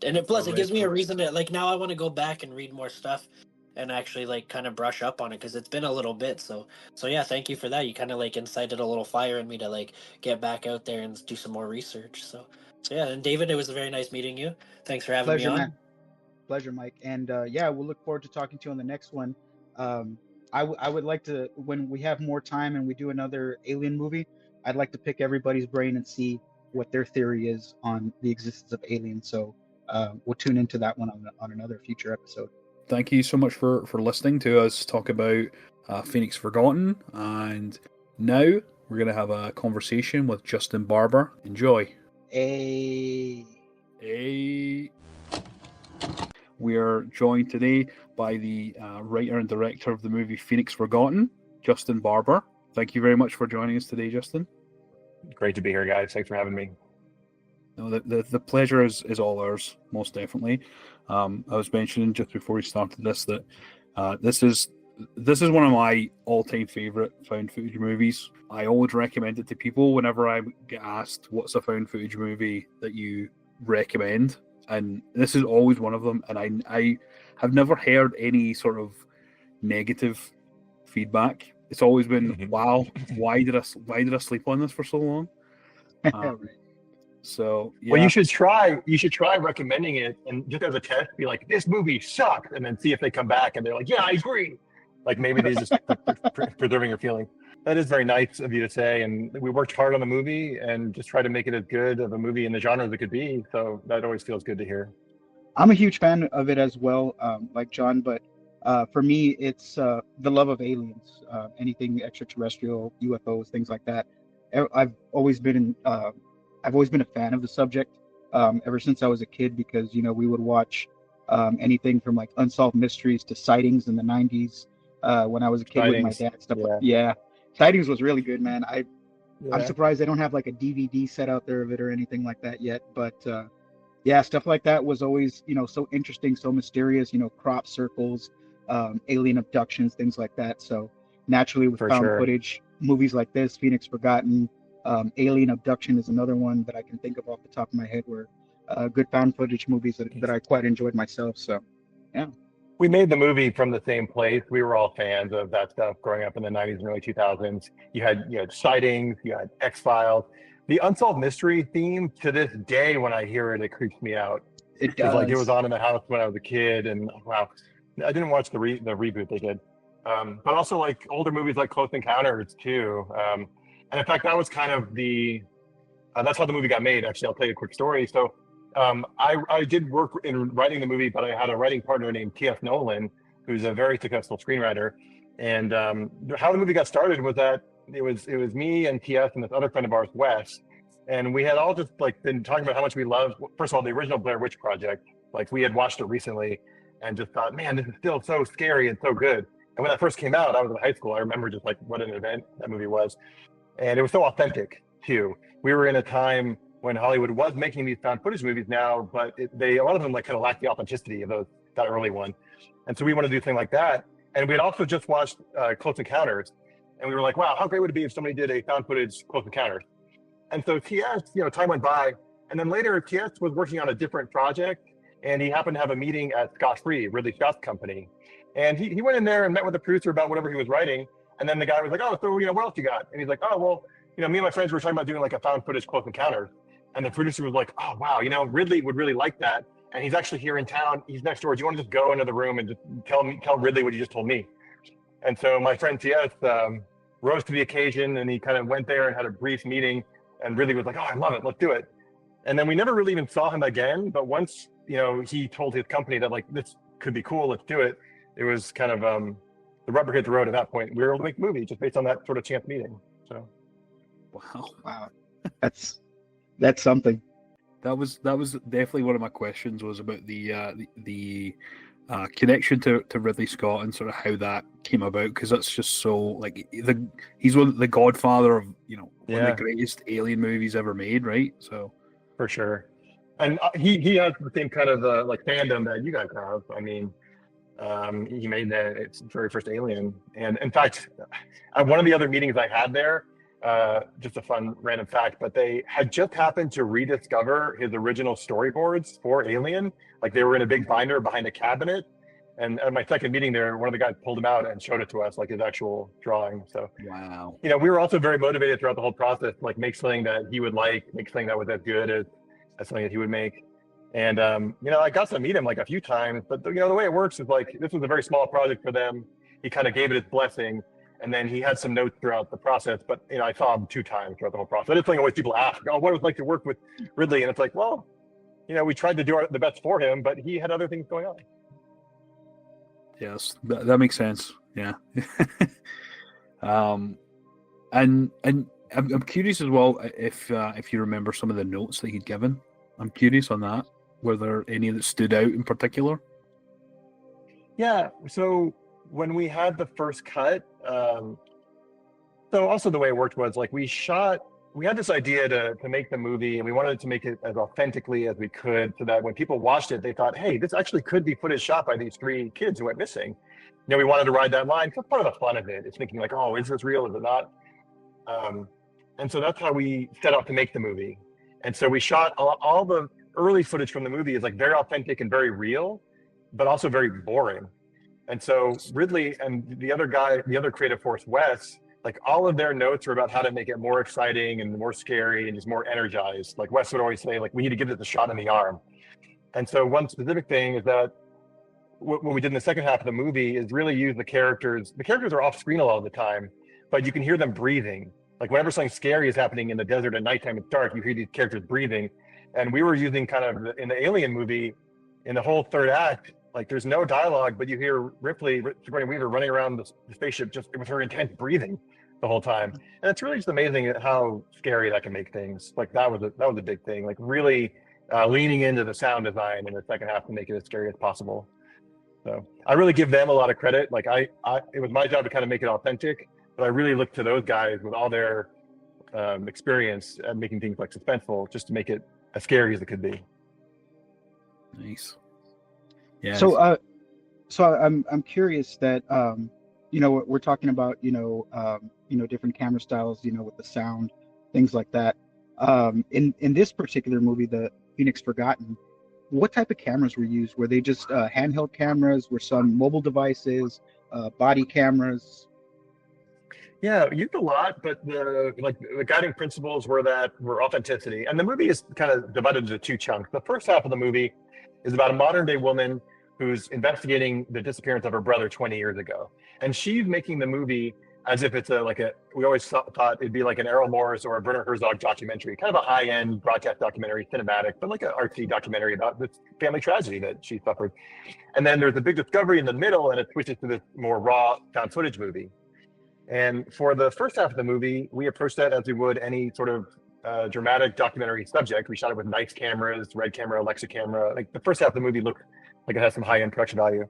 Speaker 4: and it gives me a reason to now I want to go back and read more stuff and actually kind of brush up on it, because it's been a little bit. So yeah, thank you for that. You kind of incited a little fire in me to get back out there and do some more research. So yeah, and David, it was very nice meeting you. Thanks for having me on.
Speaker 3: Man. Pleasure, Mike. And we'll look forward to talking to you on the next one. I would like to, when we have more time and we do another alien movie, I'd like to pick everybody's brain and see what their theory is on the existence of aliens. So we'll tune into that one on another future episode.
Speaker 2: Thank you so much for listening to us talk about Phoenix Forgotten. And now we're going to have a conversation with Justin Barber. Enjoy.
Speaker 3: Hey.
Speaker 2: We are joined today by the writer and director of the movie Phoenix Forgotten, Justin Barber. Thank you very much for joining us today, Justin.
Speaker 1: Great to be here, guys. Thanks for having me.
Speaker 2: No, the pleasure is all ours, most definitely. I was mentioning just before we started this that this is one of my all-time favorite found footage movies. I always recommend it to people whenever I get asked what's a found footage movie that you recommend, and this is always one of them. And I have never heard any sort of negative feedback. It's always been, wow, why did I sleep on this for so long? So yeah.
Speaker 1: Well, you should try recommending it, and just as a test, be like, this movie sucked, and then see if they come back and they're like, yeah, I agree. Maybe they just preserving your feeling. That is very nice of you to say, and we worked hard on the movie and just try to make it as good of a movie in the genre as it could be. So that always feels good to hear.
Speaker 3: I'm a huge fan of it as well, like John, but for me, it's the love of aliens, anything extraterrestrial, UFOs, things like that. I've always been a fan of the subject ever since I was a kid, because we would watch anything from unsolved mysteries to sightings in the 90s when I was a kid with my dad. Stuff Sightings was really good, man. I'm surprised I don't have a DVD set out there of it or anything like that yet, but stuff like that was always so interesting, so mysterious. Crop circles, alien abductions, things like that. So naturally, with found footage movies like this, Phoenix Forgotten, Alien Abduction is another one that I can think of off the top of my head, where good found footage movies that I quite enjoyed myself. So yeah,
Speaker 1: we made the movie from the same place. We were all fans of that stuff growing up in the 90s and early 2000s. You had sightings, you had X-Files. The unsolved mystery theme, to this day when I hear it, it creeps me out.
Speaker 3: It does.
Speaker 1: It was on in the house when I was a kid, and wow, I didn't watch the reboot they did. but also like older movies like Close Encounters too. And in fact, that was kind of that's how the movie got made. Actually, I'll tell you a quick story. So I did work in writing the movie, but I had a writing partner named T.S. Nolan, who's a very successful screenwriter. And how the movie got started was that it was me and T.S. and this other friend of ours, Wes, and we had all just like been talking about how much we loved, first of all, the original Blair Witch Project. Like we had watched it recently and just thought, man, this is still so scary and so good. And when that first came out, I was in high school. I remember just like what an event that movie was. And it was so authentic too. We were in a time when Hollywood was making these found footage movies now, but a lot of them like kind of lacked the authenticity of that early one. And so we wanted to do a thing like that. And we had also just watched Close Encounters, and we were like, wow, how great would it be if somebody did a found footage Close Encounters? And so TS, time went by, and then later TS was working on a different project, and he happened to have a meeting at Scott Free, Ridley Scott's company. And he went in there and met with the producer about whatever he was writing. And then the guy was like, oh, so, what else you got? And he's like, oh, well, me and my friends were talking about doing like a found footage Close Encounters. And the producer was like, oh, wow, Ridley would really like that. And he's actually here in town. He's next door. Do you want to just go into the room and just tell Ridley what you just told me? And so my friend T.S. rose to the occasion, and he kind of went there and had a brief meeting. And Ridley was like, oh, I love it. Let's do it. And then we never really even saw him again. But once, he told his company that like, this could be cool. Let's do it. It was kind of the rubber hit the road at that point. We were able to make a movie just based on that sort of chance meeting. So,
Speaker 3: wow, that's something.
Speaker 2: That was definitely one of my questions, was about the connection to Ridley Scott and sort of how that came about, because that's just so like he's the godfather of one of the greatest alien movies ever made, right? So
Speaker 1: for sure, and he has the same kind of like fandom that you guys have. I mean, he made its very first Alien, and in fact, at one of the other meetings I had there. Just a fun random fact, but they had just happened to rediscover his original storyboards for Alien. Like they were in a big binder behind a cabinet. And at my second meeting there, one of the guys pulled them out and showed it to us, like his actual drawing. So,
Speaker 2: wow.
Speaker 1: We were also very motivated throughout the whole process, like make something that he would like, make something that was as good as something that he would make. And, I got to meet him like a few times, but the way it works is like, this was a very small project for them. He kind of gave it his blessing. And then he had some notes throughout the process, but I saw him 2 times throughout the whole process. It's something always people ask, oh, what it was like to work with Ridley? And it's like, well, we tried to do the best for him, but he had other things going on.
Speaker 2: Yes, that makes sense. Yeah. And I'm curious as well if you remember some of the notes that he'd given. I'm curious on that. Were there any that stood out in particular?
Speaker 1: Yeah. So when we had the first cut, so also the way it worked was like we had this idea to make the movie, and we wanted to make it as authentically as we could, so that when people watched it, they thought, hey, this actually could be footage shot by these 3 kids who went missing. We wanted to ride that line, because part of the fun of it is thinking like, oh, is this real? Is it not? And so that's how we set out to make the movie. And so we shot all the early footage from the movie is like very authentic and very real, but also very boring. And so Ridley and the other creative force, Wes, like all of their notes are about how to make it more exciting and more scary and just more energized. Like Wes would always say, like, we need to give it the shot in the arm. And so one specific thing is that what we did in the second half of the movie is really use the characters. The characters are off screen a lot of the time, but you can hear them breathing. Like whenever something scary is happening in the desert at nighttime, it's dark, you hear these characters breathing. And we were using kind of in the Alien movie, in the whole third act, like there's no dialogue, but you hear Sigourney Weaver running around the spaceship just with her intense breathing the whole time. And it's really just amazing how scary that can make things. Like that was a big thing, like really leaning into the sound design in the second half to make it as scary as possible. So I really give them a lot of credit. Like it was my job to kind of make it authentic, but I really look to those guys with all their experience at making things like suspenseful, just to make it as scary as it could be.
Speaker 2: Nice. Yeah.
Speaker 3: So I'm curious that we're talking about different camera styles, with the sound, things like that. In this particular movie, the Phoenix Forgotten, what type of cameras were used? Were they just handheld cameras? Were some mobile devices, body cameras?
Speaker 1: Yeah, used a lot, but the guiding principles were authenticity. And the movie is kind of divided into 2 chunks. The first half of the movie is about a modern day woman who's investigating the disappearance of her brother 20 years ago. and she's making the movie as if it's we always thought it'd be like an Errol Morris or a Werner Herzog documentary, kind of a high-end broadcast documentary, cinematic, but like an artsy documentary about this family tragedy that she suffered. And then there's a big discovery in the middle, and it switches to this more raw found footage movie. And for the first half of the movie, we approached that as we would any sort of dramatic documentary subject. We shot it with nice cameras, Red camera, Alexa camera. Like the first half of the movie looked like it has some high-end production value.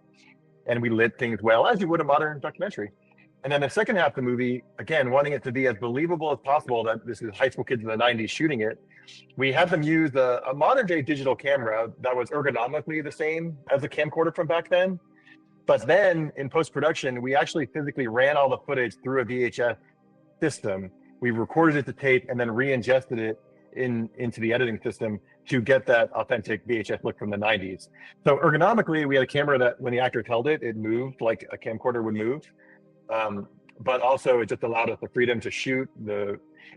Speaker 1: And we lit things well, as you would a modern documentary. And then the second half of the movie, again, wanting it to be as believable as possible that this is high school kids in the 90s shooting it, we had them use a modern day digital camera that was ergonomically the same as a camcorder from back then. But then in post-production, we actually physically ran all the footage through a VHS system. We recorded it to tape and then re-ingested it into the editing system to get that authentic VHS look from the 90s. So ergonomically, we had a camera that when the actors held it, it moved like a camcorder would move. But also it just allowed us the freedom to shoot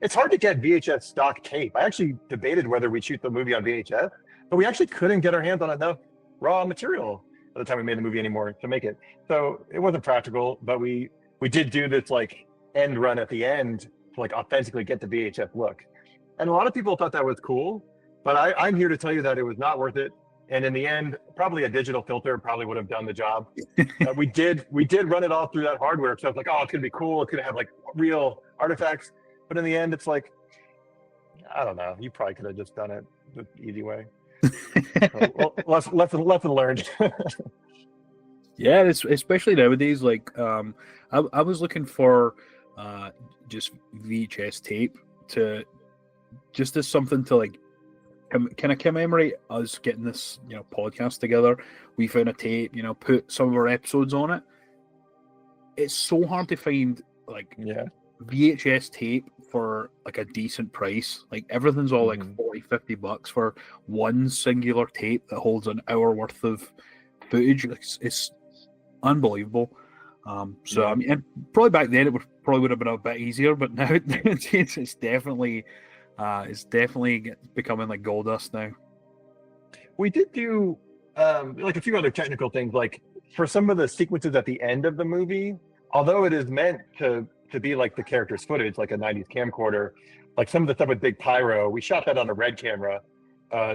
Speaker 1: it's hard to get VHS stock tape. I actually debated whether we'd shoot the movie on VHS, but we actually couldn't get our hands on enough raw material by the time we made the movie anymore to make it. So it wasn't practical, but we did do this like end run at the end to like authentically get the VHS look. And a lot of people thought that was cool, but I'm here to tell you that it was not worth it. And in the end, probably a digital filter probably would have done the job. We did run it all through that hardware. So it's like, oh, it's going to be cool. It's going to have like real artifacts. But in the end, it's like, I don't know. You probably could have just done it the easy way. So, lesson learned.
Speaker 2: Yeah, especially nowadays. Like, I was looking for just VHS tape just as something to like, kind of commemorate us getting this, podcast together. We found a tape, put some of our episodes on it. It's so hard to find like VHS tape for like a decent price. Like everything's all like $40-$50 for one singular tape that holds an hour worth of footage. It's unbelievable. So I mean, probably back then it would have been a bit easier, but now it's definitely becoming like gold dust now.
Speaker 1: We did do like a few other technical things, like for some of the sequences at the end of the movie, although it is meant to be like the character's footage, like a 90s camcorder, like some of the stuff with big pyro, we shot that on a Red camera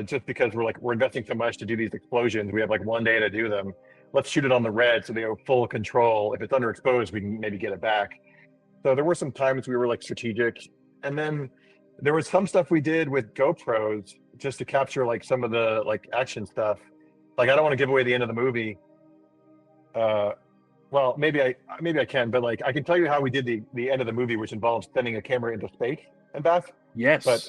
Speaker 1: just because we're investing so much to do these explosions. We have like one day to do them. Let's shoot it on the Red so they have full control. If it's underexposed, we can maybe get it back. So there were some times we were like strategic. And then there was some stuff we did with GoPros just to capture like some of the like action stuff. Like I don't want to give away the end of the movie. Well, maybe I can, but like I can tell you how we did the end of the movie, which involves sending a camera into space and back.
Speaker 2: Yes.
Speaker 1: But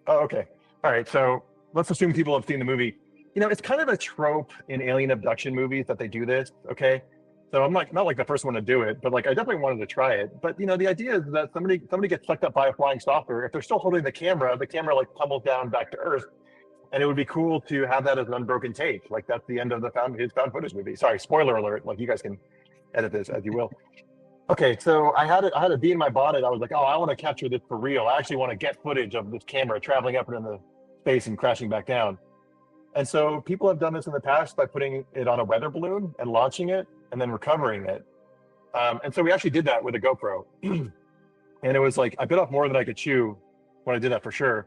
Speaker 1: okay. All right. So let's assume people have seen the movie. It's kind of a trope in alien abduction movies that they do this. Okay. So I'm like not like the first one to do it, but like I definitely wanted to try it. But the idea is that somebody gets sucked up by a flying saucer. If they're still holding the camera like tumbles down back to Earth, and it would be cool to have that as an unbroken tape. Like that's the end of his found footage movie. Sorry, spoiler alert. Like you guys can edit this as you will. Okay, so I had a bee in my bonnet. I was like, oh, I want to capture this for real. I actually want to get footage of this camera traveling up into space and crashing back down. And so people have done this in the past by putting it on a weather balloon and launching it and then recovering it. And so we actually did that with a GoPro. And it was like, I bit off more than I could chew when I did that for sure.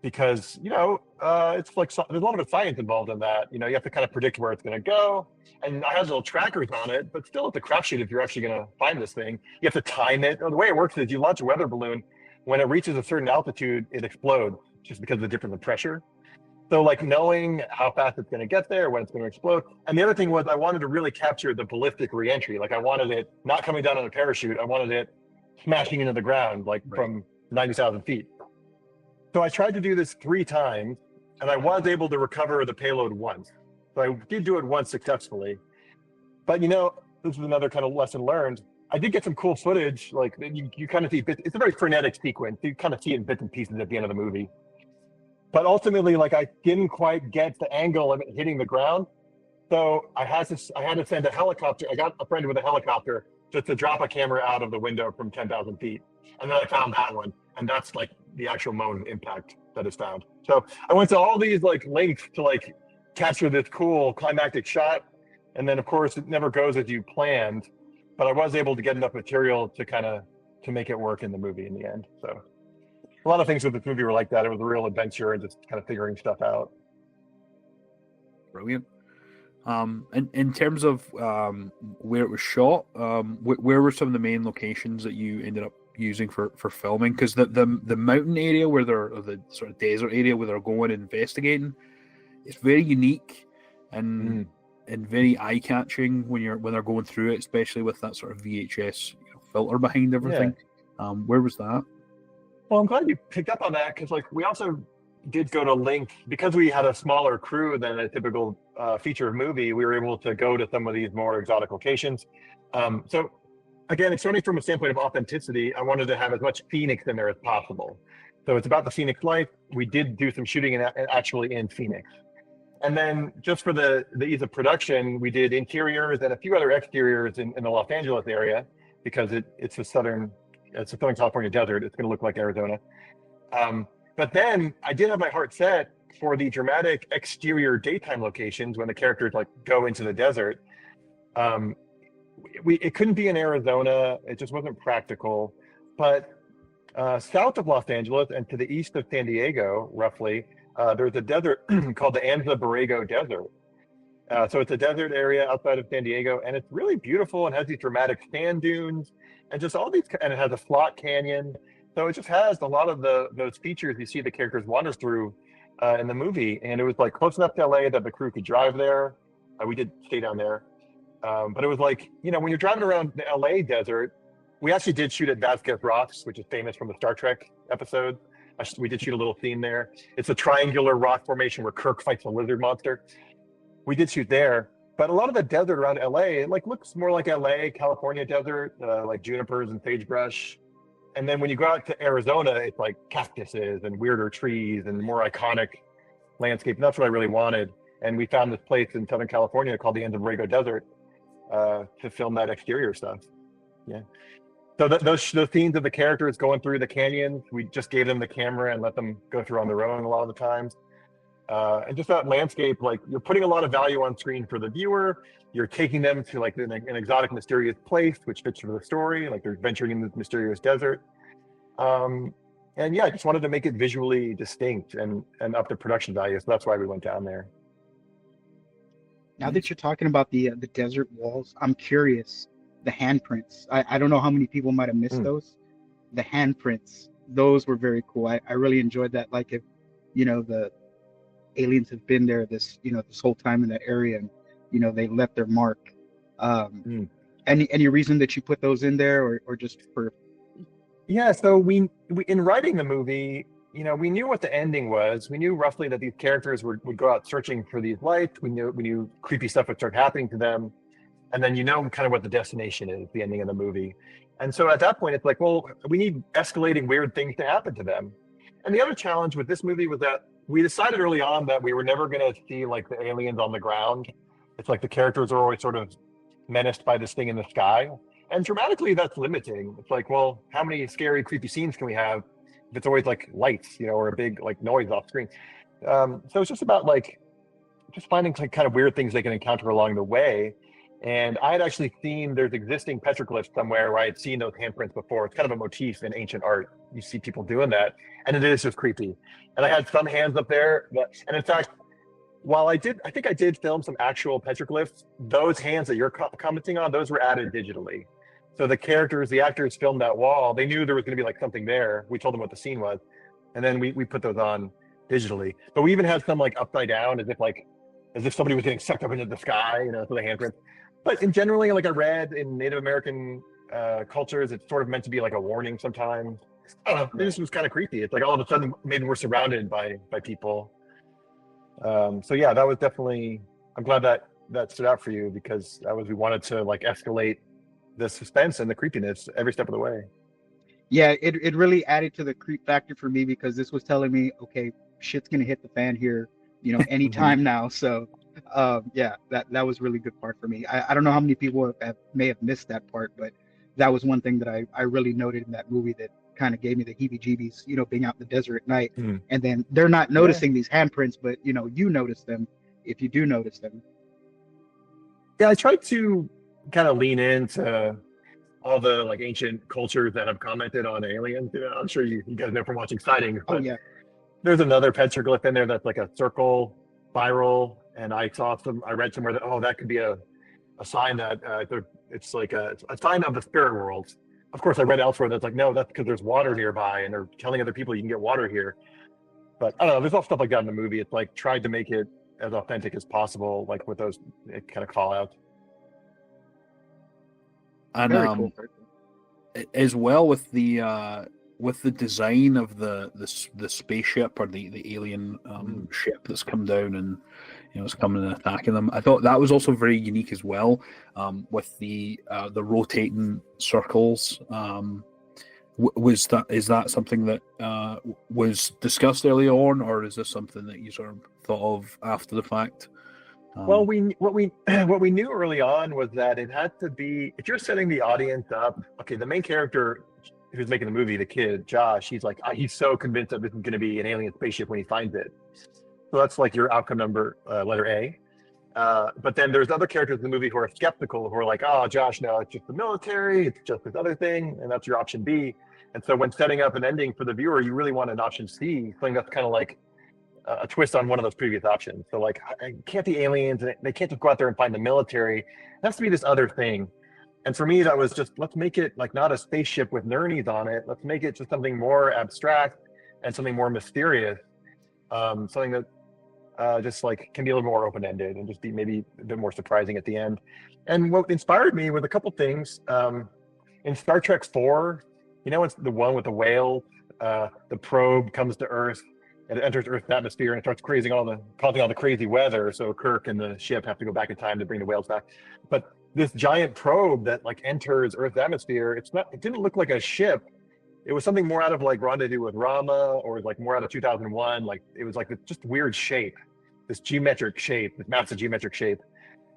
Speaker 1: Because, it's like, there's a lot of science involved in that. You have to kind of predict where it's going to go. And I had little trackers on it, but still it's a crapshoot if you're actually going to find this thing. You have to time it. The way it works is you launch a weather balloon. When it reaches a certain altitude, it explodes just because of the difference in pressure. So like knowing how fast it's going to get there, when it's going to explode. And the other thing was I wanted to really capture the ballistic reentry. Like I wanted it not coming down on a parachute. I wanted it smashing into the ground, like from 90,000 feet. So I tried to do this 3 times, and I was able to recover the payload once. So I did do it once successfully. But this is another kind of lesson learned. I did get some cool footage. Like you kind of see bits. It's a very frenetic sequence. You kind of see it in bits and pieces at the end of the movie. But ultimately, like I didn't quite get the angle of it hitting the ground. So I had to send a helicopter. I got a friend with a helicopter just to drop a camera out of the window from 10,000 feet. And then I found that one. And that's like the actual moment impact that is found. So I went to all these like lengths to like capture this cool climactic shot. And then, of course, it never goes as you planned, but I was able to get enough material to make it work in the movie in the end. So a lot of things with this movie were like that. It was a real adventure and just kind of figuring stuff out.
Speaker 2: Brilliant. In terms of where it was shot, where were some of the main locations that you ended up using for filming? Because the mountain area or the sort of desert area where they're going and investigating, it's very unique and very eye catching when they're going through it, especially with that sort of VHS filter behind everything. Yeah. Where was that?
Speaker 1: Well, I'm glad you picked up on that because we also did go to Link because we had a smaller crew than a typical feature movie. We were able to go to some of these more exotic locations. So again, it's only from a standpoint of authenticity. I wanted to have as much Phoenix in there as possible. So it's about the Phoenix life. We did do some shooting actually in Phoenix. And then just for the ease of production, we did interiors and a few other exteriors in the Los Angeles area because it's a Southern California desert. It's going to look like Arizona. But then I did have my heart set for the dramatic exterior daytime locations when the characters go into the desert. It couldn't be in Arizona. It just wasn't practical. But south of Los Angeles and to the east of San Diego, roughly, there's a desert called the Anza Borrego Desert. So it's a desert area outside of San Diego, and it's really beautiful and has these dramatic sand dunes and just all these, and it has a slot canyon. So it just has a lot of those features you see the characters wander through in the movie. And it was close enough to LA that the crew could drive there. We did stay down there. But it was when you're driving around the LA desert, we actually did shoot at Vasquez Rocks, which is famous from the Star Trek episode. We did shoot a little scene there. It's a triangular rock formation where Kirk fights a lizard monster. We did shoot there. But a lot of the desert around LA, it looks more like LA, California desert, like junipers and sagebrush. And then when you go out to Arizona, it's like cactuses and weirder trees and more iconic landscape. And that's what I really wanted. And we found this place in Southern California called the Anza Borrego Desert to film that exterior stuff. Yeah. So those scenes of the characters going through the canyons, we just gave them the camera and let them go through on their own a lot of the times. And just that landscape, you're putting a lot of value on screen for the viewer. You're taking them to an exotic, mysterious place, which fits for the story. They're venturing in this mysterious desert. And yeah, I just wanted to make it visually distinct and up the production value. So that's why we went down there.
Speaker 3: Now that you're talking about the desert walls, I'm curious. The handprints. I don't know how many people might have missed those. The handprints, those were very cool. I really enjoyed that. If the aliens have been there this whole time in that area, and they left their mark. Any reason that you put those in there, or just for?
Speaker 1: Yeah, so we in writing the movie, we knew what the ending was. We knew roughly that these characters would go out searching for these lights. We knew creepy stuff would start happening to them. And then kind of what the destination is, the ending of the movie. And so at that point, it's well, we need escalating weird things to happen to them. And the other challenge with this movie was that we decided early on that we were never going to see the aliens on the ground. It's the characters are always sort of menaced by this thing in the sky. And dramatically, that's limiting. It's well, how many scary, creepy scenes can we have if it's always lights, or a big noise off screen? So it's just about just finding kind of weird things they can encounter along the way. And I had actually seen there's existing petroglyphs somewhere where I had seen those handprints before. It's kind of a motif in ancient art. You see people doing that, and it is just creepy. And I had some hands up there. And in fact, while I think I did film some actual petroglyphs, those hands that you're commenting on, those were added digitally. So the actors filmed that wall. They knew there was going to be something there. We told them what the scene was. And then we put those on digitally. But we even had some upside down as if somebody was getting sucked up into the sky, so the handprints. But generally, I read in Native American cultures, it's sort of meant to be a warning sometimes. I don't know. This was kind of creepy. It's all of a sudden, maybe we're surrounded by people. So yeah, that was definitely. I'm glad that stood out for you because we wanted to escalate the suspense and the creepiness every step of the way.
Speaker 3: Yeah, it really added to the creep factor for me because this was telling me, okay, shit's gonna hit the fan here, anytime now. So. Yeah, that was really good part for me. I don't know how many people may have missed that part, but that was one thing that I really noted in that movie that kind of gave me the heebie-jeebies, being out in the desert at night. And then they're not noticing these handprints, but you notice them if you do notice them.
Speaker 1: Yeah, I tried to kind of lean into all the like ancient cultures that have commented on aliens. You know, I'm sure you guys know from watching Sightings,
Speaker 3: Oh
Speaker 1: but
Speaker 3: yeah.
Speaker 1: there's another petroglyph in there that's like a circle spiral, and I read somewhere that that could be a sign that it's like a sign of the spirit world. Of course, I read elsewhere that's like, no, that's because there's water nearby, and they're telling other people you can get water here. But I don't know, there's all stuff like that in the movie. It's like tried to make it as authentic as possible, like with those kind of call outs.
Speaker 2: And
Speaker 3: Very cool.
Speaker 2: as well with the design of the spaceship or the alien ship that's come down and it's coming and attacking them. I thought that was also very unique as well, with the rotating circles. Is that something that was discussed early on, or is this something that you sort of thought of after the fact?
Speaker 1: Well, what we knew early on was that it had to be, if you're setting the audience up. Okay, the main character who's making the movie, the kid Josh, he's so convinced that this is going to be an alien spaceship when he finds it. So that's like your outcome number, letter A. But then there's other characters in the movie who are skeptical, who are like, "Oh, Josh, no, it's just the military, it's just this other thing," and that's your option B. And so when setting up an ending for the viewer, you really want an option C, something that's kind of like a twist on one of those previous options. So like, can't the aliens, they can't just go out there and find the military. It has to be this other thing. And for me, that was just, let's make it like not a spaceship with nernies on it. Let's make it just something more abstract and something more mysterious. Something that just like can be a little more open-ended and just be maybe a bit more surprising at the end. And what inspired me was a couple things. In Star Trek 4, it's the one with the whale. The probe comes to Earth. It enters Earth's atmosphere and it starts causing all the crazy weather. So Kirk and the ship have to go back in time to bring the whales back. But this giant probe that like enters Earth's atmosphere, it didn't look like a ship. It was something more out of like Rendezvous with Rama, or like more out of 2001. Like it was like this just weird shape, this massive geometric shape.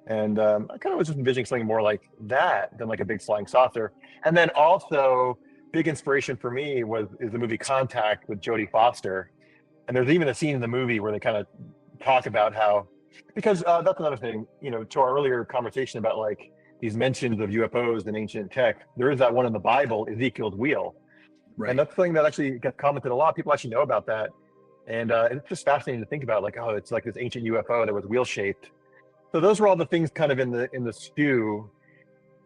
Speaker 1: And I kind of was just envisioning something more like that than like a big flying saucer. And then also big inspiration for me is the movie Contact with Jodie Foster. And there's even a scene in the movie where they kind of talk about how, because that's another thing, to our earlier conversation about like these mentions of UFOs in ancient tech, there is that one in the Bible, Ezekiel's wheel. Right. And that's something that actually gets commented a lot. People actually know about that. And it's just fascinating to think about, like, oh, it's like this ancient UFO that was wheel shaped. So those were all the things kind of in the stew.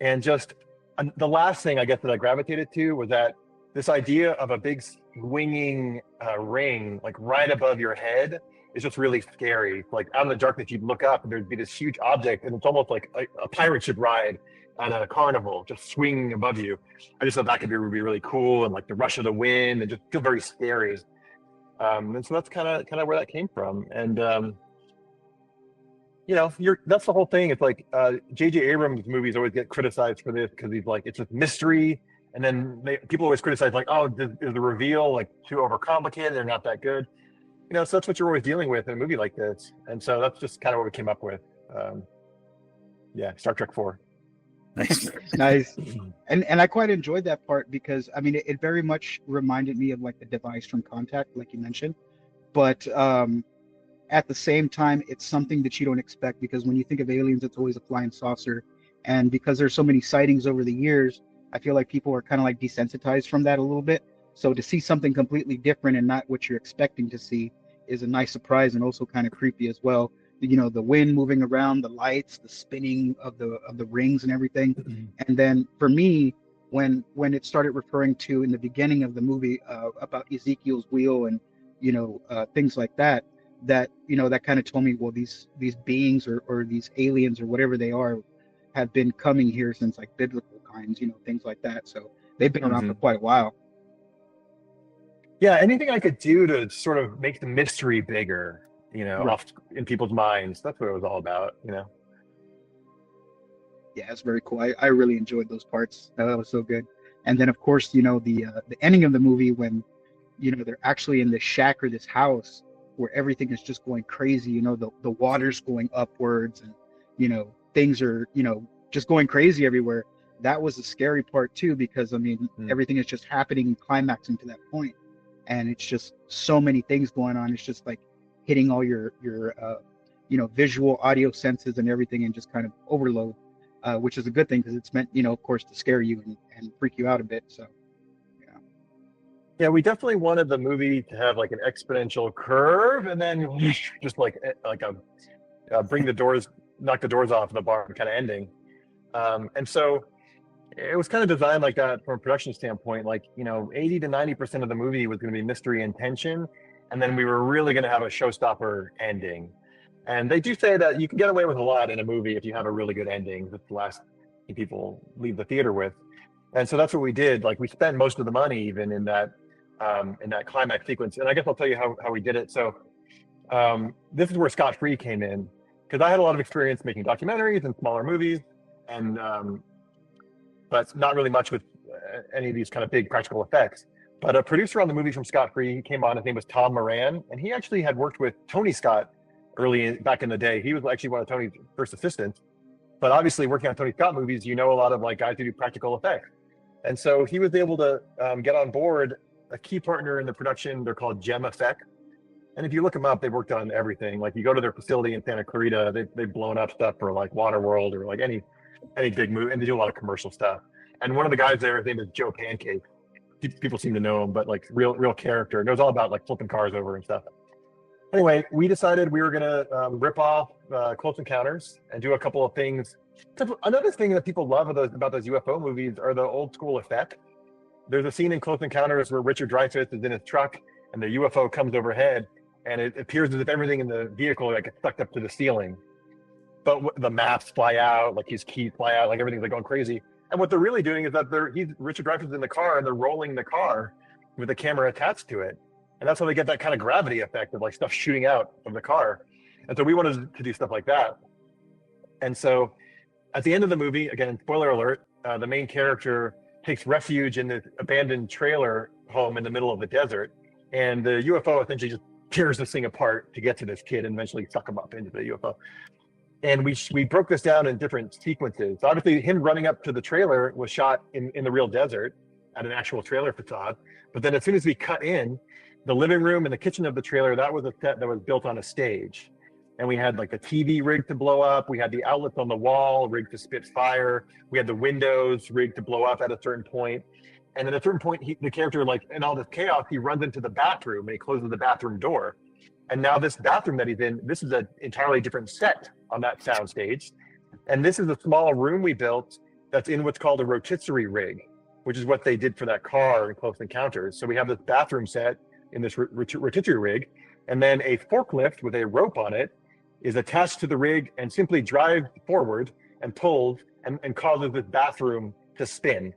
Speaker 1: And just the last thing I guess that I gravitated to was that this idea of a big swinging ring, like right above your head, is just really scary. Like out in the darkness, you'd look up and there'd be this huge object, and it's almost like a pirate ship ride at a carnival, just swinging above you. I just thought that could be really cool, and like the rush of the wind, and just feel very scary. And so that's kind of where that came from. And that's the whole thing. It's like J.J. Abrams movies always get criticized for this because he's like, it's a mystery. And then people always criticize, like, oh, is the reveal like too overcomplicated? They're not that good. So that's what you're always dealing with in a movie like this. And so that's just kind of what we came up with. Star Trek 4.
Speaker 3: Nice. And I quite enjoyed that part because, I mean, it very much reminded me of like the device from Contact, like you mentioned. But at the same time, it's something that you don't expect, because when you think of aliens, it's always a flying saucer. And because there's so many sightings over the years, I feel like people are kind of like desensitized from that a little bit. So to see something completely different and not what you're expecting to see is a nice surprise, and also kind of creepy as well. The wind moving around, the lights, the spinning of the rings and everything. Mm-hmm. And then for me, when it started referring to in the beginning of the movie about Ezekiel's wheel and things like that kind of told me, well, these beings or these aliens or whatever they are have been coming here since like biblical times, things like that. So they've been around for quite a while.
Speaker 1: Yeah, anything I could do to sort of make the mystery bigger, in people's minds. That's what it was all about, Yeah,
Speaker 3: it's very cool. I really enjoyed those parts. That was so good. And then, of course, the ending of the movie when, they're actually in this shack or this house where everything is just going crazy. The water's going upwards and, things are, just going crazy everywhere. That was the scary part too, because, I mean, everything is just happening and climaxing to that point. And it's just so many things going on. It's just like hitting all your visual, audio senses and everything, and just kind of overload, which is a good thing because it's meant, of course, to scare you and freak you out a bit. So, yeah.
Speaker 1: Yeah, we definitely wanted the movie to have like an exponential curve, and then just like a knock the doors off the bar kind of ending. And so it was kind of designed like that from a production standpoint. Like 80 to 90% of the movie was going to be mystery and tension, and then we were really going to have a showstopper ending. And they do say that you can get away with a lot in a movie if you have a really good ending. That's the last thing people leave the theater with. And so that's what we did. Like we spent most of the money even in that climax sequence. And I guess I'll tell you how we did it. So this is where Scott Free came in, because I had a lot of experience making documentaries and smaller movies, and but not really much with any of these kind of big practical effects. But a producer on the movie from Scott Free, he came on. His name was Tom Moran, and he actually had worked with Tony Scott back in the day. He was actually one of Tony's first assistants. But obviously, working on Tony Scott movies, a lot of like guys who do practical effects. And so he was able to get on board a key partner in the production. They're called Gem Effect. And if you look them up, they've worked on everything. Like you go to their facility in Santa Clarita, they've blown up stuff for like Waterworld or like any big movie, and they do a lot of commercial stuff. And one of the guys there, his name is Joe Pancake. People seem to know him, but like real character. Knows all about like flipping cars over and stuff. Anyway, we decided we were gonna rip off Close Encounters and do a couple of things. Another thing that people love about those UFO movies are the old school effects. There's a scene in Close Encounters where Richard Dreyfuss is in his truck and the UFO comes overhead, and it appears as if everything in the vehicle like gets sucked up to the ceiling. But the maps fly out, like his keys fly out, like everything's like going crazy. And what they're really doing is that Richard Dreyfuss is in the car and they're rolling the car with the camera attached to it. And that's how they get that kind of gravity effect of like stuff shooting out of the car. And so we wanted to do stuff like that. And so at the end of the movie, again, spoiler alert, the main character takes refuge in this abandoned trailer home in the middle of the desert. And the UFO essentially just tears this thing apart to get to this kid and eventually suck him up into the UFO. And we broke this down in different sequences. So obviously, him running up to the trailer was shot in the real desert at an actual trailer facade. But then as soon as we cut in, the living room and the kitchen of the trailer, that was a set that was built on a stage. And we had like the TV rigged to blow up. We had the outlets on the wall rigged to spit fire. We had the windows rigged to blow up at a certain point. And at a certain point, the character, like in all this chaos, he runs into the bathroom and he closes the bathroom door. And now this bathroom that he's in, this is an entirely different set on that sound stage. And this is a small room we built that's in what's called a rotisserie rig, which is what they did for that car in Close Encounters. So we have this bathroom set in this rotisserie rig, and then a forklift with a rope on it is attached to the rig and simply drives forward and pulls and causes this bathroom to spin.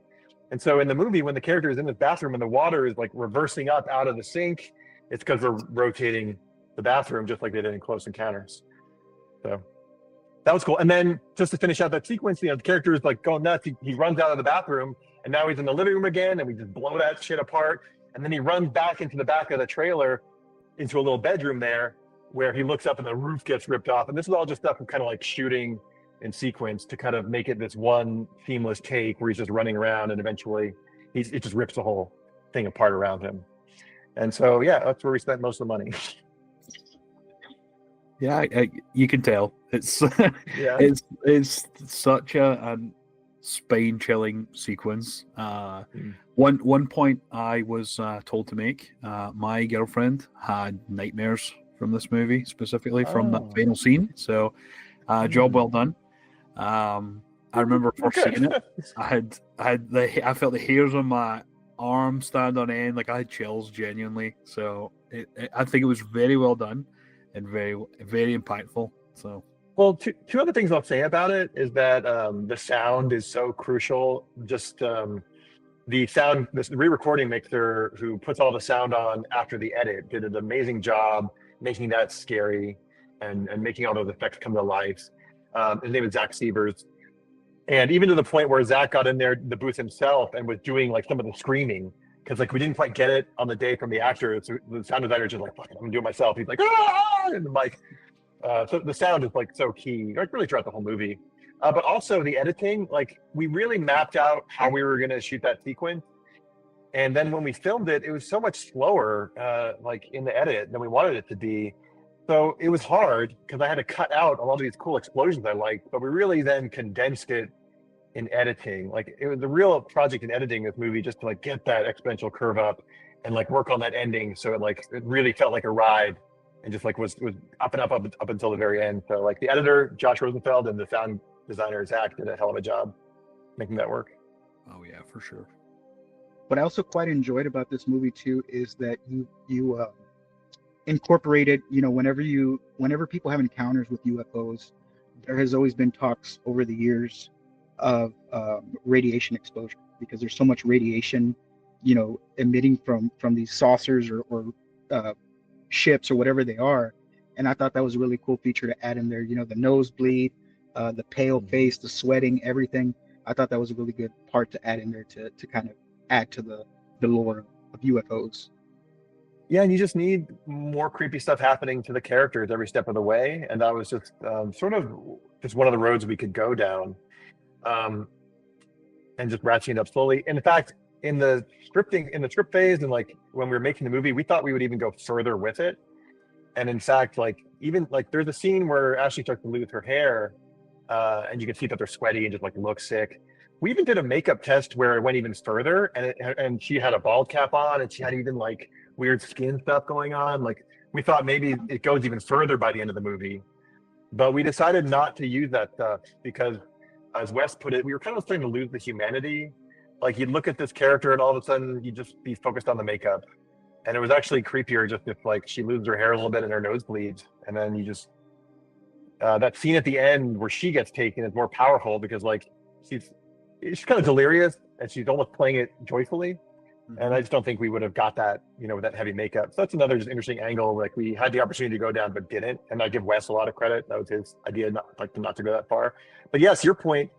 Speaker 1: And so in the movie, when the character is in this bathroom and the water is like reversing up out of the sink, it's because we're rotating the bathroom just like they did in Close Encounters. So that was cool. And then just to finish out that sequence, the character is like going nuts. He runs out of the bathroom and now he's in the living room again, and we just blow that shit apart. And then he runs back into the back of the trailer into a little bedroom there where he looks up and the roof gets ripped off. And this is all just stuff from kind of like shooting in sequence to kind of make it this one seamless take where he's just running around and eventually it just rips the whole thing apart around him. And so, yeah, that's where we spent most of the money.
Speaker 2: Yeah, you can tell. It's
Speaker 1: Yeah.
Speaker 2: it's such a spine-chilling sequence. One point I was told to make, my girlfriend had nightmares from this movie, specifically from that final scene. So, job well done. I remember first seeing it. I felt the hairs on my arm stand on end, like I had chills genuinely. So I think it was very well done and very, very impactful. So.
Speaker 1: Well, two other things I'll say about it is that the sound is so crucial. Just the sound, the re-recording mixer who puts all the sound on after the edit did an amazing job making that scary and making all those effects come to life. His name is Zach Sievers. And even to the point where Zach got in there, the booth himself, and was doing like some of the screaming because like we didn't quite get it on the day from the actors. So the sound designer just like, fuck it, I'm gonna do it myself. He's like, ah! And the mic. So the sound is like so key, like really throughout the whole movie. But also the editing, like we really mapped out how we were gonna shoot that sequence. And then when we filmed it, it was so much slower, like in the edit than we wanted it to be. So it was hard because I had to cut out a lot of these cool explosions I liked, but we really then condensed it in editing. Like it was the real project in editing this movie just to like get that exponential curve up and like work on that ending so it really felt like a ride and just like was up and up until the very end. So like the editor, Josh Rosenfeld, and the sound designer, Zach, did a hell of a job making that work.
Speaker 2: Oh yeah, for sure.
Speaker 3: What I also quite enjoyed about this movie too is that you incorporated, whenever people have encounters with UFOs, there has always been talks over the years of radiation exposure, because there's so much radiation, emitting from these saucers or ships or whatever they are. And I thought that was a really cool feature to add in there. The nosebleed, the pale face, the sweating, everything. I thought that was a really good part to add in there to kind of add to the lore of UFOs.
Speaker 1: Yeah, and you just need more creepy stuff happening to the characters every step of the way, and that was just sort of just one of the roads we could go down, and just ratcheting it up slowly. And in fact, in the script phase, and like when we were making the movie, we thought we would even go further with it. And in fact, like even like there's a scene where Ashley starts to lose her hair, and you can see that they're sweaty and just like look sick. We even did a makeup test where it went even further, and she had a bald cap on, and she had even like weird skin stuff going on. Like we thought maybe it goes even further by the end of the movie, but we decided not to use that stuff because, as Wes put it, we were kind of starting to lose the humanity. Like you'd look at this character and all of a sudden you'd just be focused on the makeup, and it was actually creepier just if like she loses her hair a little bit and her nose bleeds, and then you just that scene at the end where she gets taken is more powerful because like she's kind of delirious and she's almost playing it joyfully. And I just don't think we would have got that, with that heavy makeup. So that's another just interesting angle. Like we had the opportunity to go down, but didn't. And I give Wes a lot of credit. That was his idea, not to go that far. But yes, your point.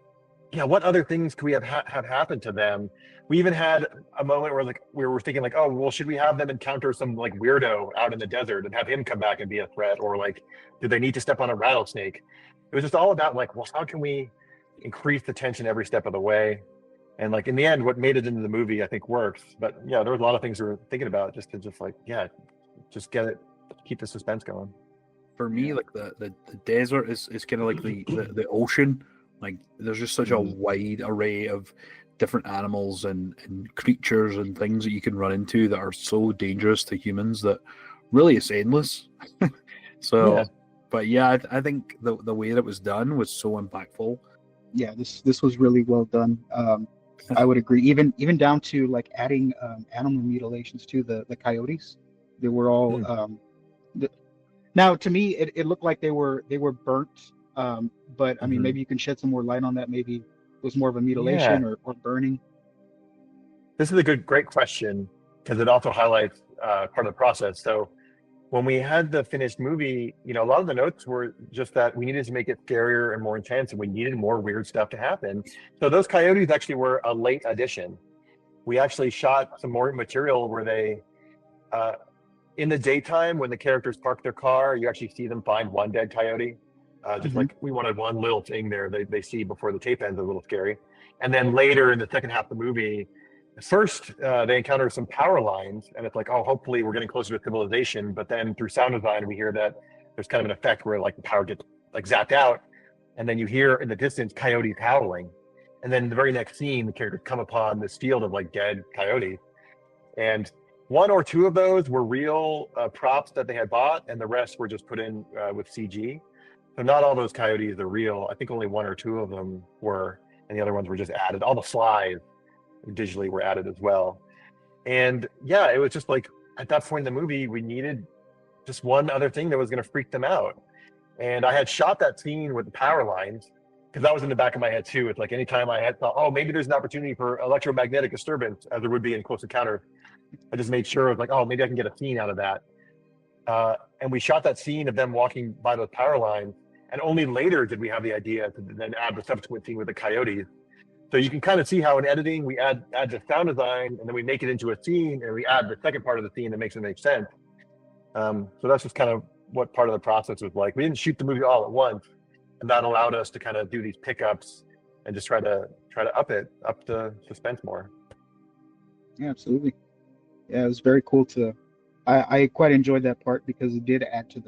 Speaker 1: Yeah, what other things could we have happened to them? We even had a moment where like we were thinking like, oh, well, should we have them encounter some like weirdo out in the desert and have him come back and be a threat? Or like, do they need to step on a rattlesnake? It was just all about like, well, how can we increase the tension every step of the way? And like in the end, what made it into the movie, I think works. But yeah, there was a lot of things we were thinking about just to just get it, keep the suspense going.
Speaker 2: For me, like the desert is kind of like the ocean. Like there's just such a wide array of different animals and creatures and things that you can run into that are so dangerous to humans that really it's endless. So, yeah. But yeah, I think the way that it was done was so impactful.
Speaker 3: Yeah, this was really well done. I would agree. Even down to like adding animal mutilations to the coyotes. They were all now to me it looked like they were burnt. But I mean, maybe you can shed some more light on that. Maybe it was more of a mutilation or burning.
Speaker 1: This is a great question because it also highlights part of the process. So when we had the finished movie, a lot of the notes were just that we needed to make it scarier and more intense, and we needed more weird stuff to happen. So those coyotes actually were a late addition. We actually shot some more material where they, in the daytime, when the characters park their car, you actually see them find one dead coyote. Just like we wanted one little thing there they see before the tape ends, a little scary. And then later in the second half of the movie, first, they encounter some power lines, and it's like, oh, hopefully we're getting closer to civilization. But then through sound design, we hear that there's kind of an effect where like the power gets like zapped out, and then you hear in the distance coyotes howling. And then the very next scene, the characters come upon this field of like dead coyotes, and one or two of those were real props that they had bought, and the rest were just put in with CG. So not all those coyotes are real. I think only one or two of them were, and the other ones were just added. All the flies digitally were added as well. And yeah, it was just like at that point in the movie we needed just one other thing that was going to freak them out. And I had shot that scene with the power lines because that was in the back of my head too. It's like anytime I had thought, oh, maybe there's an opportunity for electromagnetic disturbance, as there would be in Close Encounter, I just made sure, like, oh, maybe I can get a scene out of that. And we shot that scene of them walking by those power lines, and only later did we have the idea to then add the subsequent scene with the coyotes. So you can kind of see how in editing we add the sound design, and then we make it into a scene, and we add the second part of the scene that makes it make sense. So that's just kind of what part of the process was like. We didn't shoot the movie all at once, and that allowed us to kind of do these pickups and just try to up the suspense more.
Speaker 3: Yeah, absolutely. Yeah, it was very cool I quite enjoyed that part because it did add to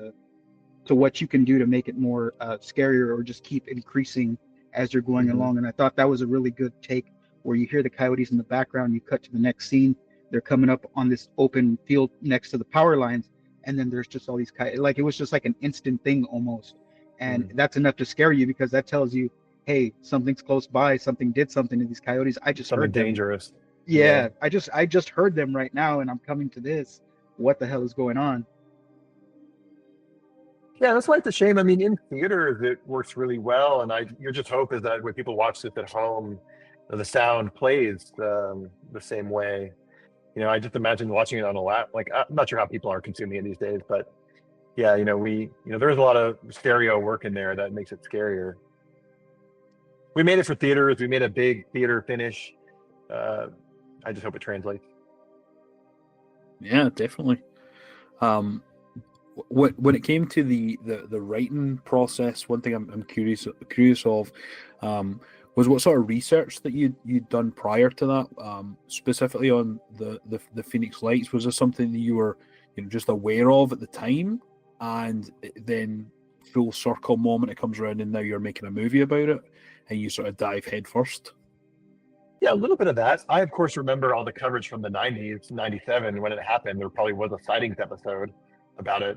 Speaker 3: to what you can do to make it more scarier or just keep increasing as you're going along. And I thought that was a really good take, where you hear the coyotes in the background, you cut to the next scene, they're coming up on this open field next to the power lines, and then there's just all these coyotes. Like, it was just like an instant thing almost. And that's enough to scare you, because that tells you, hey, something's close by, something did something to these coyotes. I just
Speaker 1: Something
Speaker 3: heard them.
Speaker 1: dangerous.
Speaker 3: Yeah, I just heard them right now, and I'm coming to this. What the hell is going on?
Speaker 1: Yeah, that's why it's a shame. I mean, in theaters it works really well, and your just hope is that when people watch this at home, the sound plays the same way. You know, I just imagine watching it on a lap. Like, I'm not sure how people are consuming it these days, but yeah, you know, there's a lot of stereo work in there that makes it scarier. We made it for theaters. We made a big theater finish. I just hope it translates.
Speaker 2: Yeah, definitely. When it came to the writing process, one thing I'm curious of was what sort of research that you'd done prior to that, specifically on the Phoenix Lights. Was this something that you were just aware of at the time, and then full circle moment it comes around and now you're making a movie about it and you sort of dive head first?
Speaker 1: Yeah, a little bit of that. I, of course, remember all the coverage from the 90s, 97, when it happened. There probably was a sightings episode about it.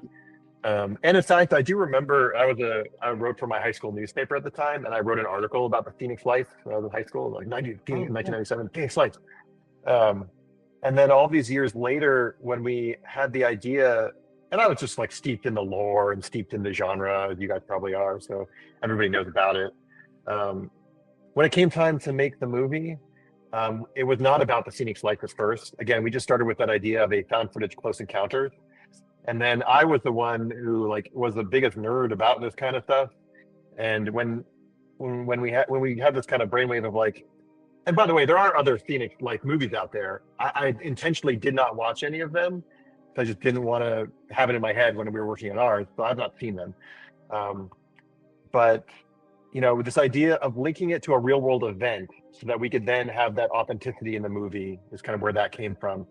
Speaker 1: And in fact, I do remember I wrote for my high school newspaper at the time, and I wrote an article about the Phoenix Lights when I was in high school, like 1997, Phoenix Lights. And then all these years later, when we had the idea, and I was just like steeped in the lore and steeped in the genre, as you guys probably are, so everybody knows about it. When it came time to make the movie, it was not about the Phoenix Lights at first. Again, we just started with that idea of a found footage close encounters. And then I was the one who was the biggest nerd about this kind of stuff. And when we had this kind of brainwave of like, and by the way, there are other Phoenix like movies out there. I intentionally did not watch any of them. I just didn't want to have it in my head when we were working on ours. So I've not seen them. But with this idea of linking it to a real world event so that we could then have that authenticity in the movie is kind of where that came from.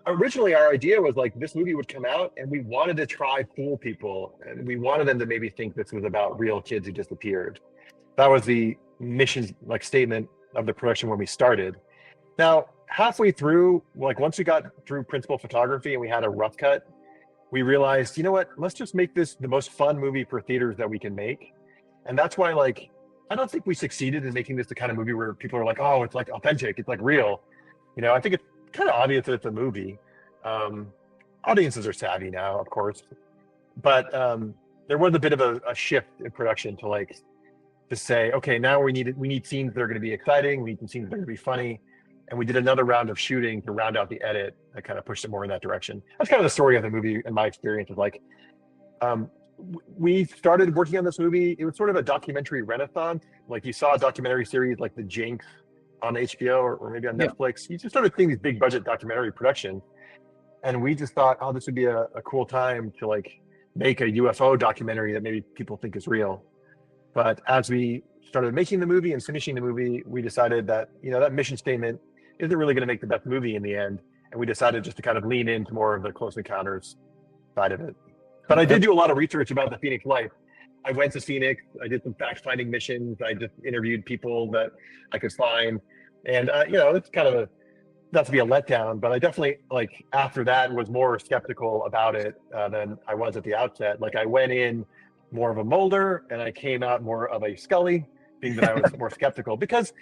Speaker 1: Originally, our idea was like this movie would come out and we wanted to try fool people, and we wanted them to maybe think this was about real kids who disappeared. That was the mission statement of the production when we started. Now, halfway through, once we got through principal photography and we had a rough cut, we realized, you know what, let's just make this the most fun movie for theaters that we can make. And that's why I don't think we succeeded in making this the kind of movie where people are like, oh, it's like authentic, it's like real. I think it's kind of obvious that it's a movie. Audiences are savvy now, of course, but there was a bit of a shift in production to say, okay, now we need scenes that are going to be exciting, we need scenes that are going to be funny, and we did another round of shooting to round out the edit that kind of pushed it more in that direction. That's kind of the story of the movie, in my experience. Is we started working on this movie. It was sort of a documentary renaissance. You saw a documentary series like The Jinx on HBO or maybe on Netflix. You just started seeing these big budget documentary productions. And we just thought, oh, this would be a cool time to make a UFO documentary that maybe people think is real. But as we started making the movie and finishing the movie, we decided that, that mission statement isn't really going to make the best movie in the end. And we decided just to kind of lean into more of the close encounters side of it. But I did do a lot of research about the Phoenix Lights. I went to Phoenix. I did some fact-finding missions. I just interviewed people that I could find. And, it's kind of not to be a letdown, but I definitely, after that, was more skeptical about it than I was at the outset. I went in more of a Mulder, and I came out more of a Scully, being that I was more skeptical. Because,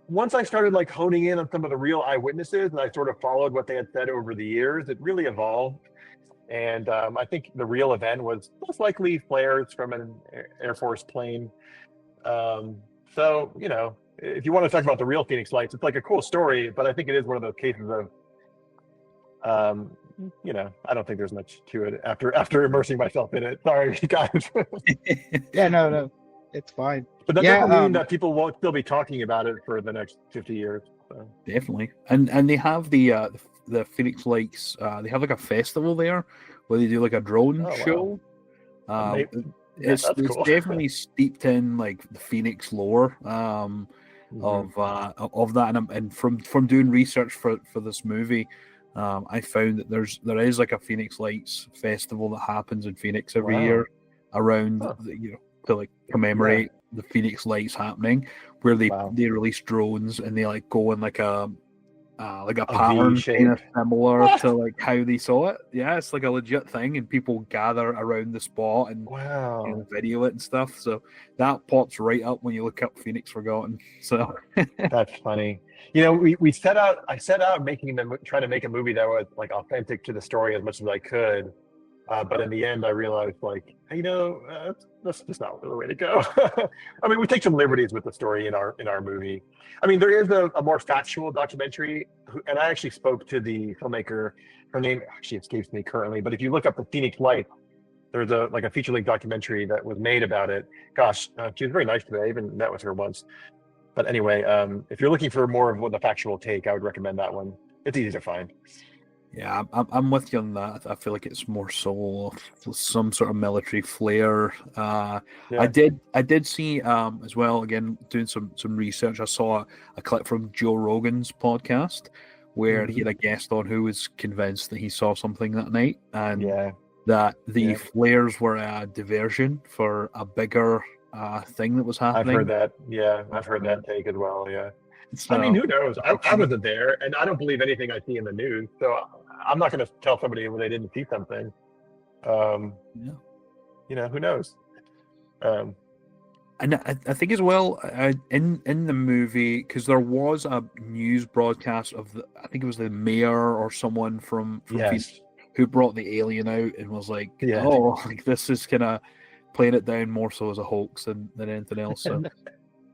Speaker 1: once I started, honing in on some of the real eyewitnesses, and I sort of followed what they had said over the years, it really evolved. And I think the real event was most likely flares from an Air Force plane. So, if you want to talk about the real Phoenix Lights, it's a cool story, but I think it is one of those cases of, I don't think there's much to it after immersing myself in it. Sorry, guys.
Speaker 3: Yeah, no, it's fine.
Speaker 1: But that doesn't mean that people won't still be talking about it for the next 50 years. So.
Speaker 2: Definitely. And they have the Phoenix Lights, they have a festival there where they do a drone show.
Speaker 1: Wow.
Speaker 2: It's
Speaker 1: cool.
Speaker 2: definitely steeped in the Phoenix lore of that, and from doing research for this movie, I found that there is like a Phoenix Lights festival that happens in Phoenix every
Speaker 1: Wow.
Speaker 2: year around,
Speaker 1: Huh.
Speaker 2: to like commemorate the Phoenix Lights happening, where they
Speaker 1: Wow.
Speaker 2: release drones and they like go in like a
Speaker 1: A
Speaker 2: pattern
Speaker 1: V
Speaker 2: kind of
Speaker 1: shape.
Speaker 2: similar
Speaker 1: What?
Speaker 2: to like how they saw it. Yeah, it's like a legit thing, and people gather around the spot and
Speaker 1: Wow.
Speaker 2: video it and stuff. So that pops right up when you look up Phoenix Forgotten. So
Speaker 1: That's funny. We set out. I set out trying to make a movie that was like authentic to the story as much as I could. But in the end, I realized, like, that's just not the way to go. I mean, we take some liberties with the story in our movie. I mean, there is a more factual documentary, and I actually spoke to the filmmaker. Her name actually escapes me currently, but if you look up the Phoenix Light, there's a feature-length documentary that was made about it. Gosh, she was very nice to me. I even met with her once. But anyway, if you're looking for more of the factual take, I would recommend that one. It's easy to find.
Speaker 2: yeah, I'm with you on that. I feel like it's more so of some sort of military flair.
Speaker 1: Yeah.
Speaker 2: I did see as well, again, doing some research. I saw a clip from Joe Rogan's podcast where he had a guest on who was convinced that he saw something that night, and
Speaker 1: Yeah.
Speaker 2: that the flares were a diversion for a bigger thing that was
Speaker 1: I've
Speaker 2: happening.
Speaker 1: heard that. Yeah, I've heard that take as well. Yeah.
Speaker 2: So,
Speaker 1: I mean, who knows? I wasn't there, and I don't believe anything I see in the news. So I'm not going to tell somebody when they didn't see something. Who knows?
Speaker 2: And I think as well, in the movie, because there was a news broadcast of I think it was the mayor or someone from
Speaker 1: Yes.
Speaker 2: who brought the alien out and was like,
Speaker 1: Yeah.
Speaker 2: oh, like this is kind of playing it down more so as a hoax than anything else. So.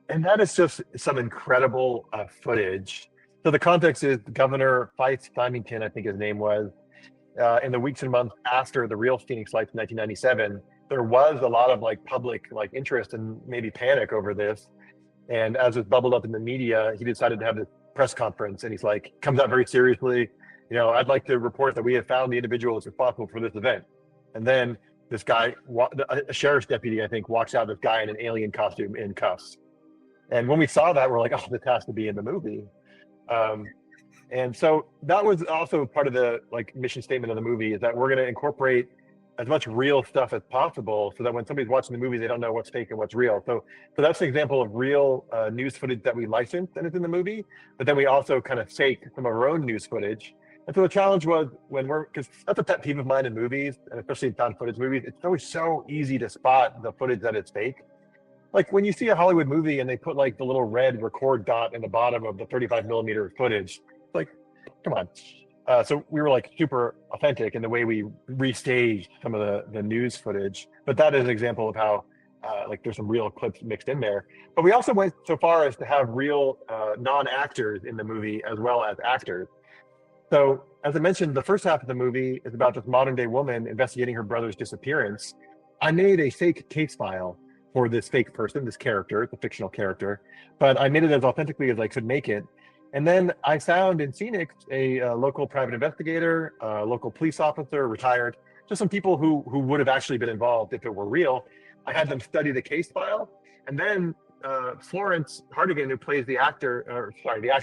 Speaker 1: And that is just some incredible footage. So the context is Governor Fife Symington, I think his name was, in the weeks and months after the real Phoenix Lights in 1997, there was a lot of public interest and maybe panic over this. And as it bubbled up in the media, he decided to have this press conference, and he's like, comes out very seriously. I'd like to report that we have found the individual that's responsible for this event. And then this guy, a sheriff's deputy, I think, walks out, this guy in an alien costume in cuffs. And when we saw that, we're like, oh, this has to be in the movie. And so that was also part of the mission statement of the movie, is that we're going to incorporate as much real stuff as possible so that when somebody's watching the movie, they don't know what's fake and what's real. So that's an example of real news footage that we licensed and it's in the movie, but then we also kind of fake some of our own news footage. And so the challenge was because that's a pet peeve of mine in movies, and especially in found footage movies, it's always so easy to spot the footage that it's fake. Like when you see a Hollywood movie and they put the little red record dot in the bottom of the 35 millimeter footage, come on. So we were super authentic in the way we restaged some of the news footage. But that is an example of how there's some real clips mixed in there. But we also went so far as to have real non-actors in the movie as well as actors. So as I mentioned, the first half of the movie is about this modern day woman investigating her brother's disappearance. I made a fake case file for this fake person, this character, it's a fictional character, but I made it as authentically as I could make it. And then I found in Phoenix a local private investigator, a local police officer, retired, just some people who would have actually been involved if it were real. I had them study the case file. And then Florence Hardigan, who plays the actor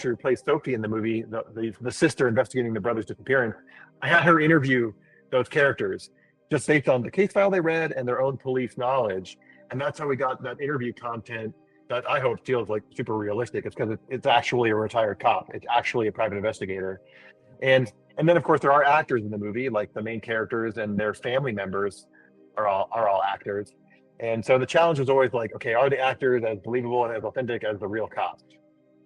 Speaker 1: who plays Sophie in the movie, the sister investigating the brother's disappearance, I had her interview those characters just based on the case file they read and their own police knowledge. And that's how we got that interview content that I hope feels super realistic. It's because it's actually a retired cop. It's actually a private investigator. And then of course there are actors in the movie, like the main characters and their family members are all actors. And so the challenge was always okay, are the actors as believable and as authentic as the real cops?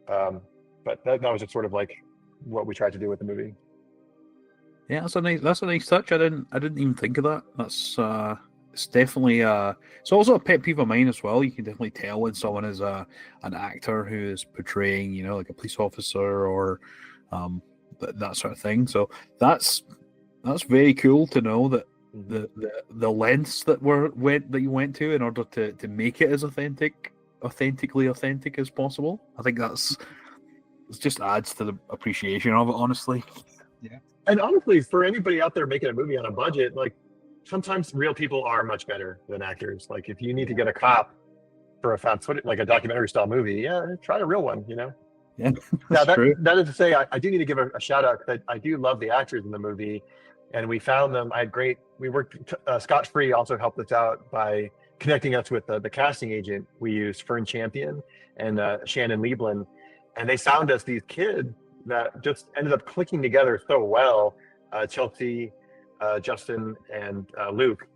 Speaker 1: But that was just sort of what we tried to do with the movie.
Speaker 2: Yeah, that's a nice touch. I didn't even think of that. That's it's definitely it's also a pet peeve of mine as well. You can definitely tell when someone is an actor who is portraying, a police officer or that sort of thing. So that's very cool to know that the lengths that you went to in order to make it as authentically authentic as possible. I think it just adds to the appreciation of it, honestly.
Speaker 1: Yeah. And honestly, for anybody out there making a movie on a budget, sometimes real people are much better than actors. If you need to get a cop for a found footage, a documentary style movie, try a real one,
Speaker 2: Yeah,
Speaker 1: Now
Speaker 2: that's true.
Speaker 1: that is to say, I do need to give a shout out because I do love the actors in the movie, and we found them. We worked. Scott Free also helped us out by connecting us with the casting agent we used, Fern Champion and Shannon Liebland, and they found us these kids that just ended up clicking together so well. Chelsea, Justin, and Luke,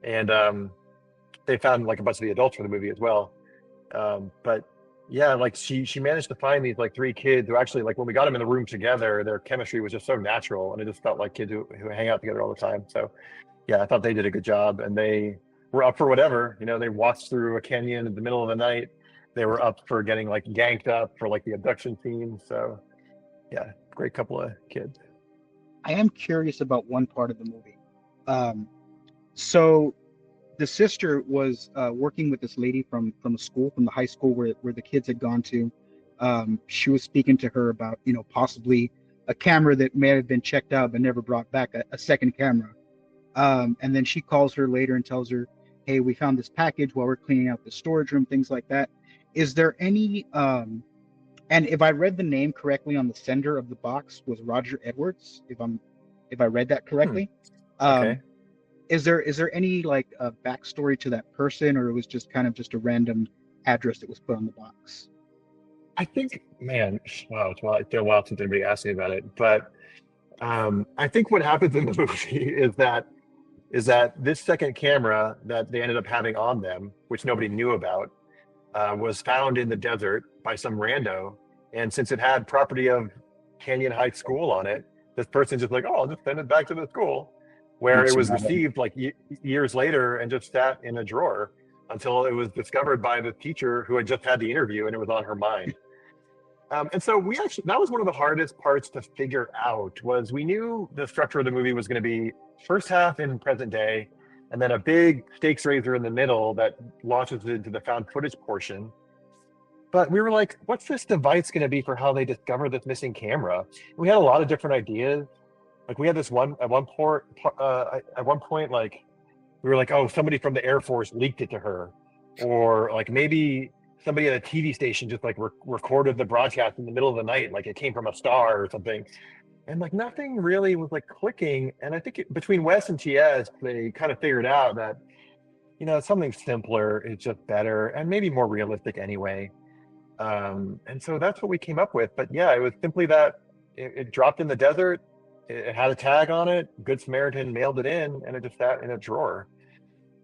Speaker 1: and they found like a bunch of the adults for the movie as well. But yeah, like she managed to find these like three kids who actually, like, when we got them in the room together, their chemistry was just so natural, and it just felt like kids who hang out together all the time. So yeah, I thought they did a good job, and they were up for whatever. They watched through a canyon in the middle of the night. They were up for getting like ganked up for like the abduction scene. So yeah, great couple of kids.
Speaker 3: I am curious about one part of the movie. So the sister was working with this lady from the high school where the kids had gone to. She was speaking to her about, possibly a camera that may have been checked out but never brought back, a second camera. And then she calls her later and tells her, hey, we found this package while we're cleaning out the storage room, things like that. Is there any, and if I read the name correctly on the sender of the box was Roger Edwards, if I read that correctly.
Speaker 1: Okay.
Speaker 3: Is there any like backstory to that person, or it was just kind of just a random address that was put on the box?
Speaker 1: I think, man, wow, it's been a while since anybody asked me about it, but I think what happens in the movie is that this second camera that they ended up having on them, which nobody knew about, was found in the desert by some rando, and since it had property of Canyon Heights School on it, this person's just like, oh, I'll just send it back to the school, where it was received like years later and just sat in a drawer until it was discovered by the teacher who had just had the interview, and it was on her mind. And so that was one of the hardest parts to figure out. Was we knew the structure of the movie was going to be first half in present day, and then a big stakes raiser in the middle that launches into the found footage portion. But we were like, what's this device going to be for how they discover this missing camera? We had a lot of different ideas. Like we had this one at one point, like we were like, oh, somebody from the Air Force leaked it to her, or like maybe somebody at a TV station just like recorded the broadcast in the middle of the night, like it came from a star or something. And like nothing really was like clicking. And I think between Wes and TS, they kind of figured out that, something simpler is just better and maybe more realistic anyway. And so that's what we came up with. But yeah, it was simply that it dropped in the desert. It had a tag on it. Good Samaritan mailed it in, and it just sat in a drawer.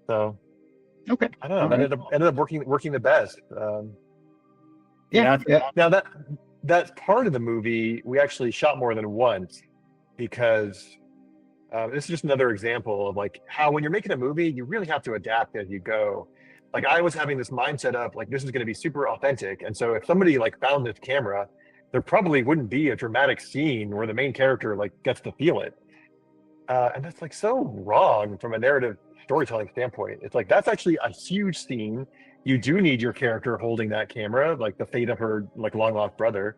Speaker 1: So,
Speaker 3: okay,
Speaker 1: I don't know. That ended up working the best.
Speaker 3: Yeah.
Speaker 1: Now that part of the movie we actually shot more than once, because this is just another example of like how when you're making a movie, you really have to adapt as you go. Like I was having this mindset of like this is going to be super authentic, and so if somebody like found this camera, there probably wouldn't be a dramatic scene where the main character like gets to feel it, and that's like so wrong from a narrative storytelling standpoint. It's like that's actually a huge scene. You do need your character holding that camera, like the fate of her like long lost brother,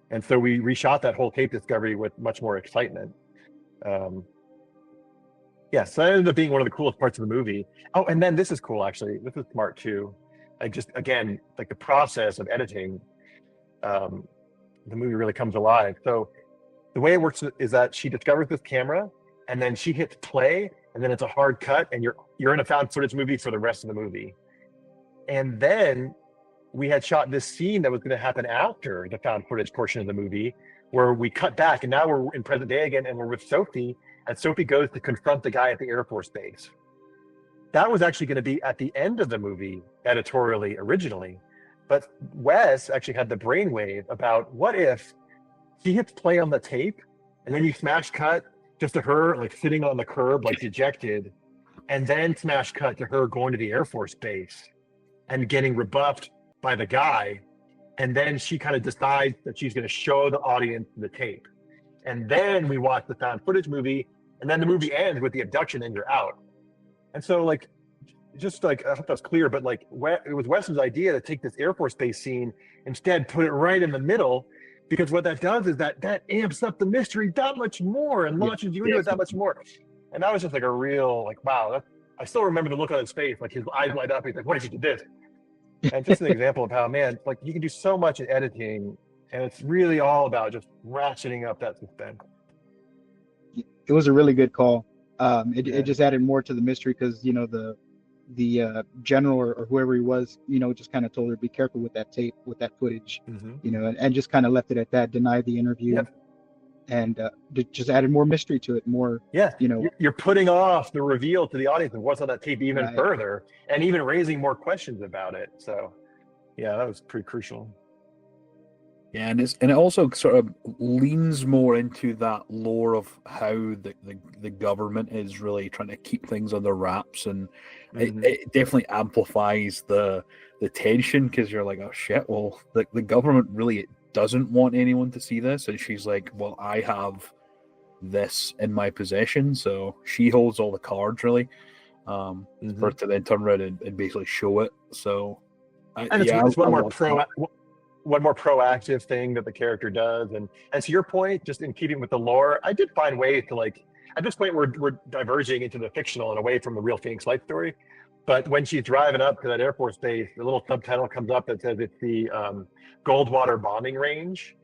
Speaker 1: and so we reshot that whole tape discovery with much more excitement. Yeah, so that ended up being one of the coolest parts of the movie. Oh, and then this is cool, actually. This is smart, too. Like, just, again, like the process of editing, the movie really comes alive. So the way it works is that she discovers this camera, and then she hits play, and then it's a hard cut, and you're in a found footage movie for the rest of the movie. And then we had shot this scene that was going to happen after the found footage portion of the movie, where we cut back, and now we're in present day again, and we're with Sophie, and Sophie goes to confront the guy at the Air Force Base. That was actually going to be at the end of the movie, editorially, originally. But Wes actually had the brainwave about what if he hits play on the tape, and then you smash cut just to her, like, sitting on the curb, like, dejected, and then smash cut to her going to the Air Force Base and getting rebuffed by the guy, and then she kind of decides that she's going to show the audience the tape. And then we watch the found footage movie, and then the movie ends with the abduction, and you're out. And so, like, just like, I hope that's clear, but like, it was Wes's idea to take this Air Force Base scene, instead put it right in the middle, because what that does is that amps up the mystery that much more and launches you into it that much more. And that was just like a real, like, wow. I still remember the look on his face, like his eyes light up. He's like, what if you did this? And just an example of how, man, like, you can do so much in editing and it's really all about just ratcheting up that suspense.
Speaker 3: It was a really good call. It
Speaker 1: Yeah.
Speaker 3: just added more to the mystery because, you know, the general or whoever he was, you know, just kind of told her, be careful with that tape, with that footage, you know, and just kind of left it at that, denied the interview.
Speaker 1: Yep.
Speaker 3: And just added more mystery to it, more,
Speaker 1: Yeah,
Speaker 3: you know.
Speaker 1: you're putting off the reveal to the audience of what's on that tape even
Speaker 3: Right.
Speaker 1: further, and even raising more questions about it. So, yeah, that was pretty crucial.
Speaker 2: Yeah, and it also sort of leans more into that lore of how the government is really trying to keep things under wraps, and it definitely amplifies the tension because you're like, oh shit, well the government really doesn't want anyone to see this, and she's like, well, I have this in my possession, so she holds all the cards really, for it to then turn around and basically show it. So,
Speaker 1: and it's one more proactive thing that the character does, and to your point, just in keeping with the lore, I did find ways to, like, at this point we're diverging into the fictional and away from the real Phoenix Light story. But when she's driving up to that Air Force base, the little subtitle comes up that says it's the Goldwater bombing range,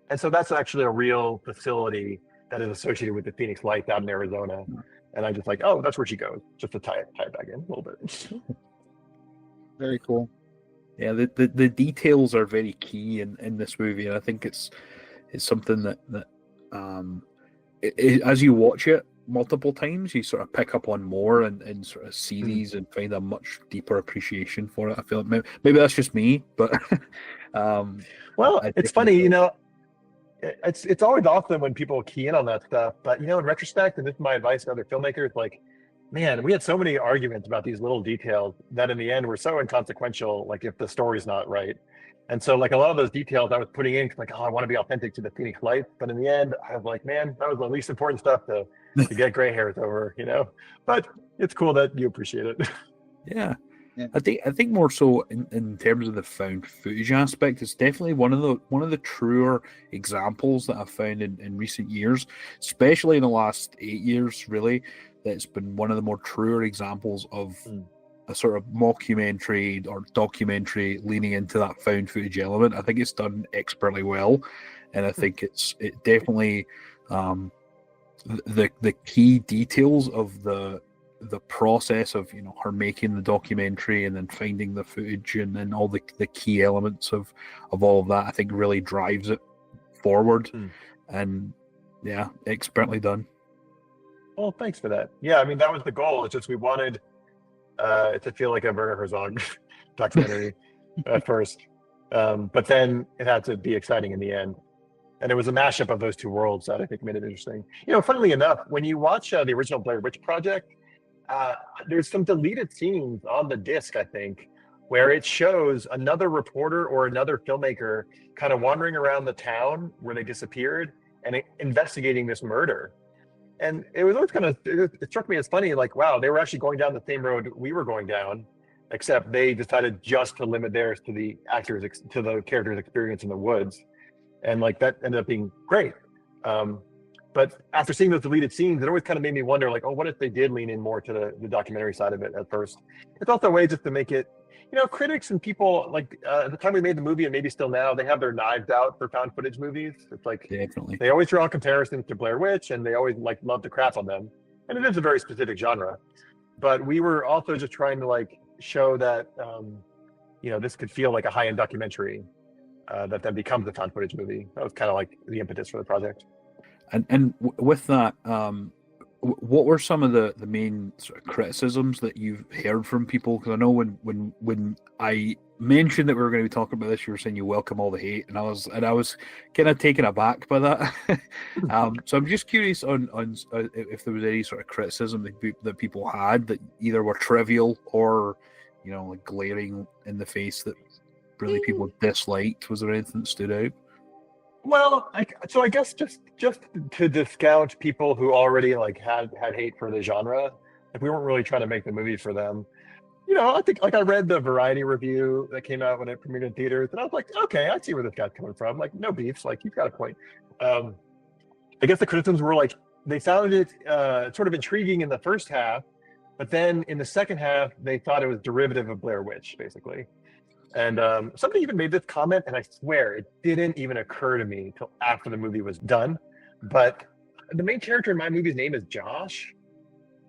Speaker 1: and so that's actually a real facility that is associated with the Phoenix Lights out in Arizona. And I'm just like, oh, that's where she goes, just to tie it back in a little bit.
Speaker 3: Very cool.
Speaker 2: Yeah, the details are very key in this movie, and I think it's something that as you watch it multiple times, you sort of pick up on more and sort of see these and find a much deeper appreciation for it. I feel like maybe that's just me, but
Speaker 1: well, it's funny, you know, it's always awesome when people key in on that stuff, but, you know, in retrospect, and this is my advice to other filmmakers, like, man, we had so many arguments about these little details that in the end were so inconsequential, like if the story's not right. And so, like, a lot of those details I was putting in, like, oh, I want to be authentic to the Phoenix Lights. But in the end, I was like, man, that was the least important stuff to get gray hairs over, you know? But it's cool that you appreciate it.
Speaker 2: Yeah. I think more so in terms of the found footage aspect, it's definitely one of the truer examples that I've found in recent years, especially in the last 8 years, really, that's been one of the more truer examples of a sort of mockumentary or documentary leaning into that found footage element. I think it's done expertly well, and I think it definitely the key details of the process of, you know, her making the documentary and then finding the footage and then all the key elements of all of that, I think really drives it forward. And yeah, expertly done.
Speaker 1: Well, thanks for that. Yeah, I mean, that was the goal. It's just we wanted it to feel like a Werner Herzog documentary at first, but then it had to be exciting in the end. And it was a mashup of those two worlds that I think made it interesting. You know, funnily enough, when you watch the original Blair Witch Project, there's some deleted scenes on the disc, I think, where it shows another reporter or another filmmaker kind of wandering around the town where they disappeared and investigating this murder. And it was always it struck me as funny, like, wow, they were actually going down the same road we were going down, except they decided just to limit theirs to the character's experience in the woods. And like that ended up being great. But after seeing those deleted scenes, it always kind of made me wonder, like, oh, what if they did lean in more to the documentary side of it at first? It's also a way just to make it, you know, critics and people, like, at the time we made the movie, and maybe still now, they have their knives out for found footage movies. It's like,
Speaker 2: definitely,
Speaker 1: they always draw comparisons to Blair Witch, and they always love to crap on them. And it is a very specific genre. But we were also just trying to, like, show that, you know, this could feel like a high-end documentary that then becomes a found footage movie. That was kind of like the impetus for the project.
Speaker 2: And with that, what were some of the main sort of criticisms that you've heard from people? Because I know when I mentioned that we were going to be talking about this, you were saying you welcome all the hate, and I was kind of taken aback by that. So I'm just curious on if there was any sort of criticism that people had that either were trivial or, you know, like glaring in the face that really people disliked. Was there anything that stood out?
Speaker 1: Well, so I guess just to discount people who already like had hate for the genre, like we weren't really trying to make the movie for them. You know, I think, like, I read the Variety review that came out when it premiered in theaters, and I was like, okay, I see where this guy's coming from. Like, no beefs, like, he's got a point. I guess the criticisms were like, they sounded sort of intriguing in the first half, but then in the second half, they thought it was derivative of Blair Witch, basically. And somebody even made this comment, and I swear it didn't even occur to me until after the movie was done. But the main character in my movie's name is Josh.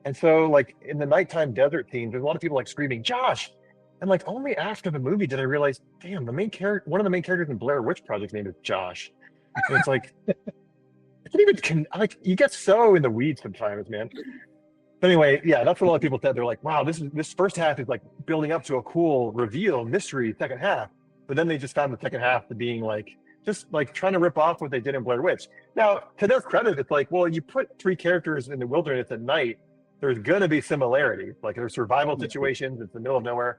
Speaker 1: And so, like, in the nighttime desert scene, there's a lot of people, like, screaming, Josh! And, like, only after the movie did I realize, damn, one of the main characters in Blair Witch Project's name is Josh. And it's like, you get so in the weeds sometimes, man. But anyway, yeah, that's what a lot of people said. They're like, wow, this first half is, like, building up to a cool reveal, mystery, second half. But then they just found the second half to being, like, just, like, trying to rip off what they did in Blair Witch. Now, to their credit, it's like, well, you put 3 characters in the wilderness at night, there's going to be similarities. Like, there's survival situations, it's the middle of nowhere.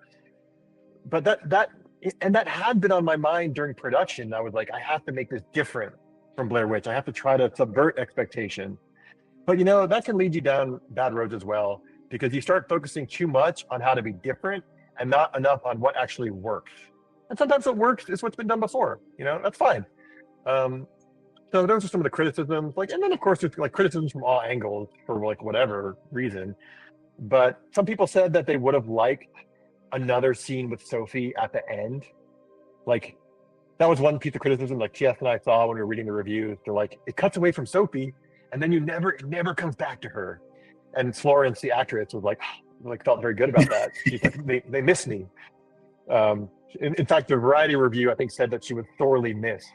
Speaker 1: But that had been on my mind during production. I was like, I have to make this different from Blair Witch. I have to try to subvert expectation. But, you know, that can lead you down bad roads as well, because you start focusing too much on how to be different and not enough on what actually works. And sometimes what works is what's been done before. You know, that's fine. So those are some of the criticisms. Like, and then of course there's like criticisms from all angles for like whatever reason. But some people said that they would have liked another scene with Sophie at the end. Like, that was one piece of criticism like TS and I saw when we were reading the reviews. They're like, it cuts away from Sophie and then it never comes back to her. And Florence, the actress, was like felt very good about that. She's like, they miss me. In fact, the Variety review, I think, said that she was thoroughly missed.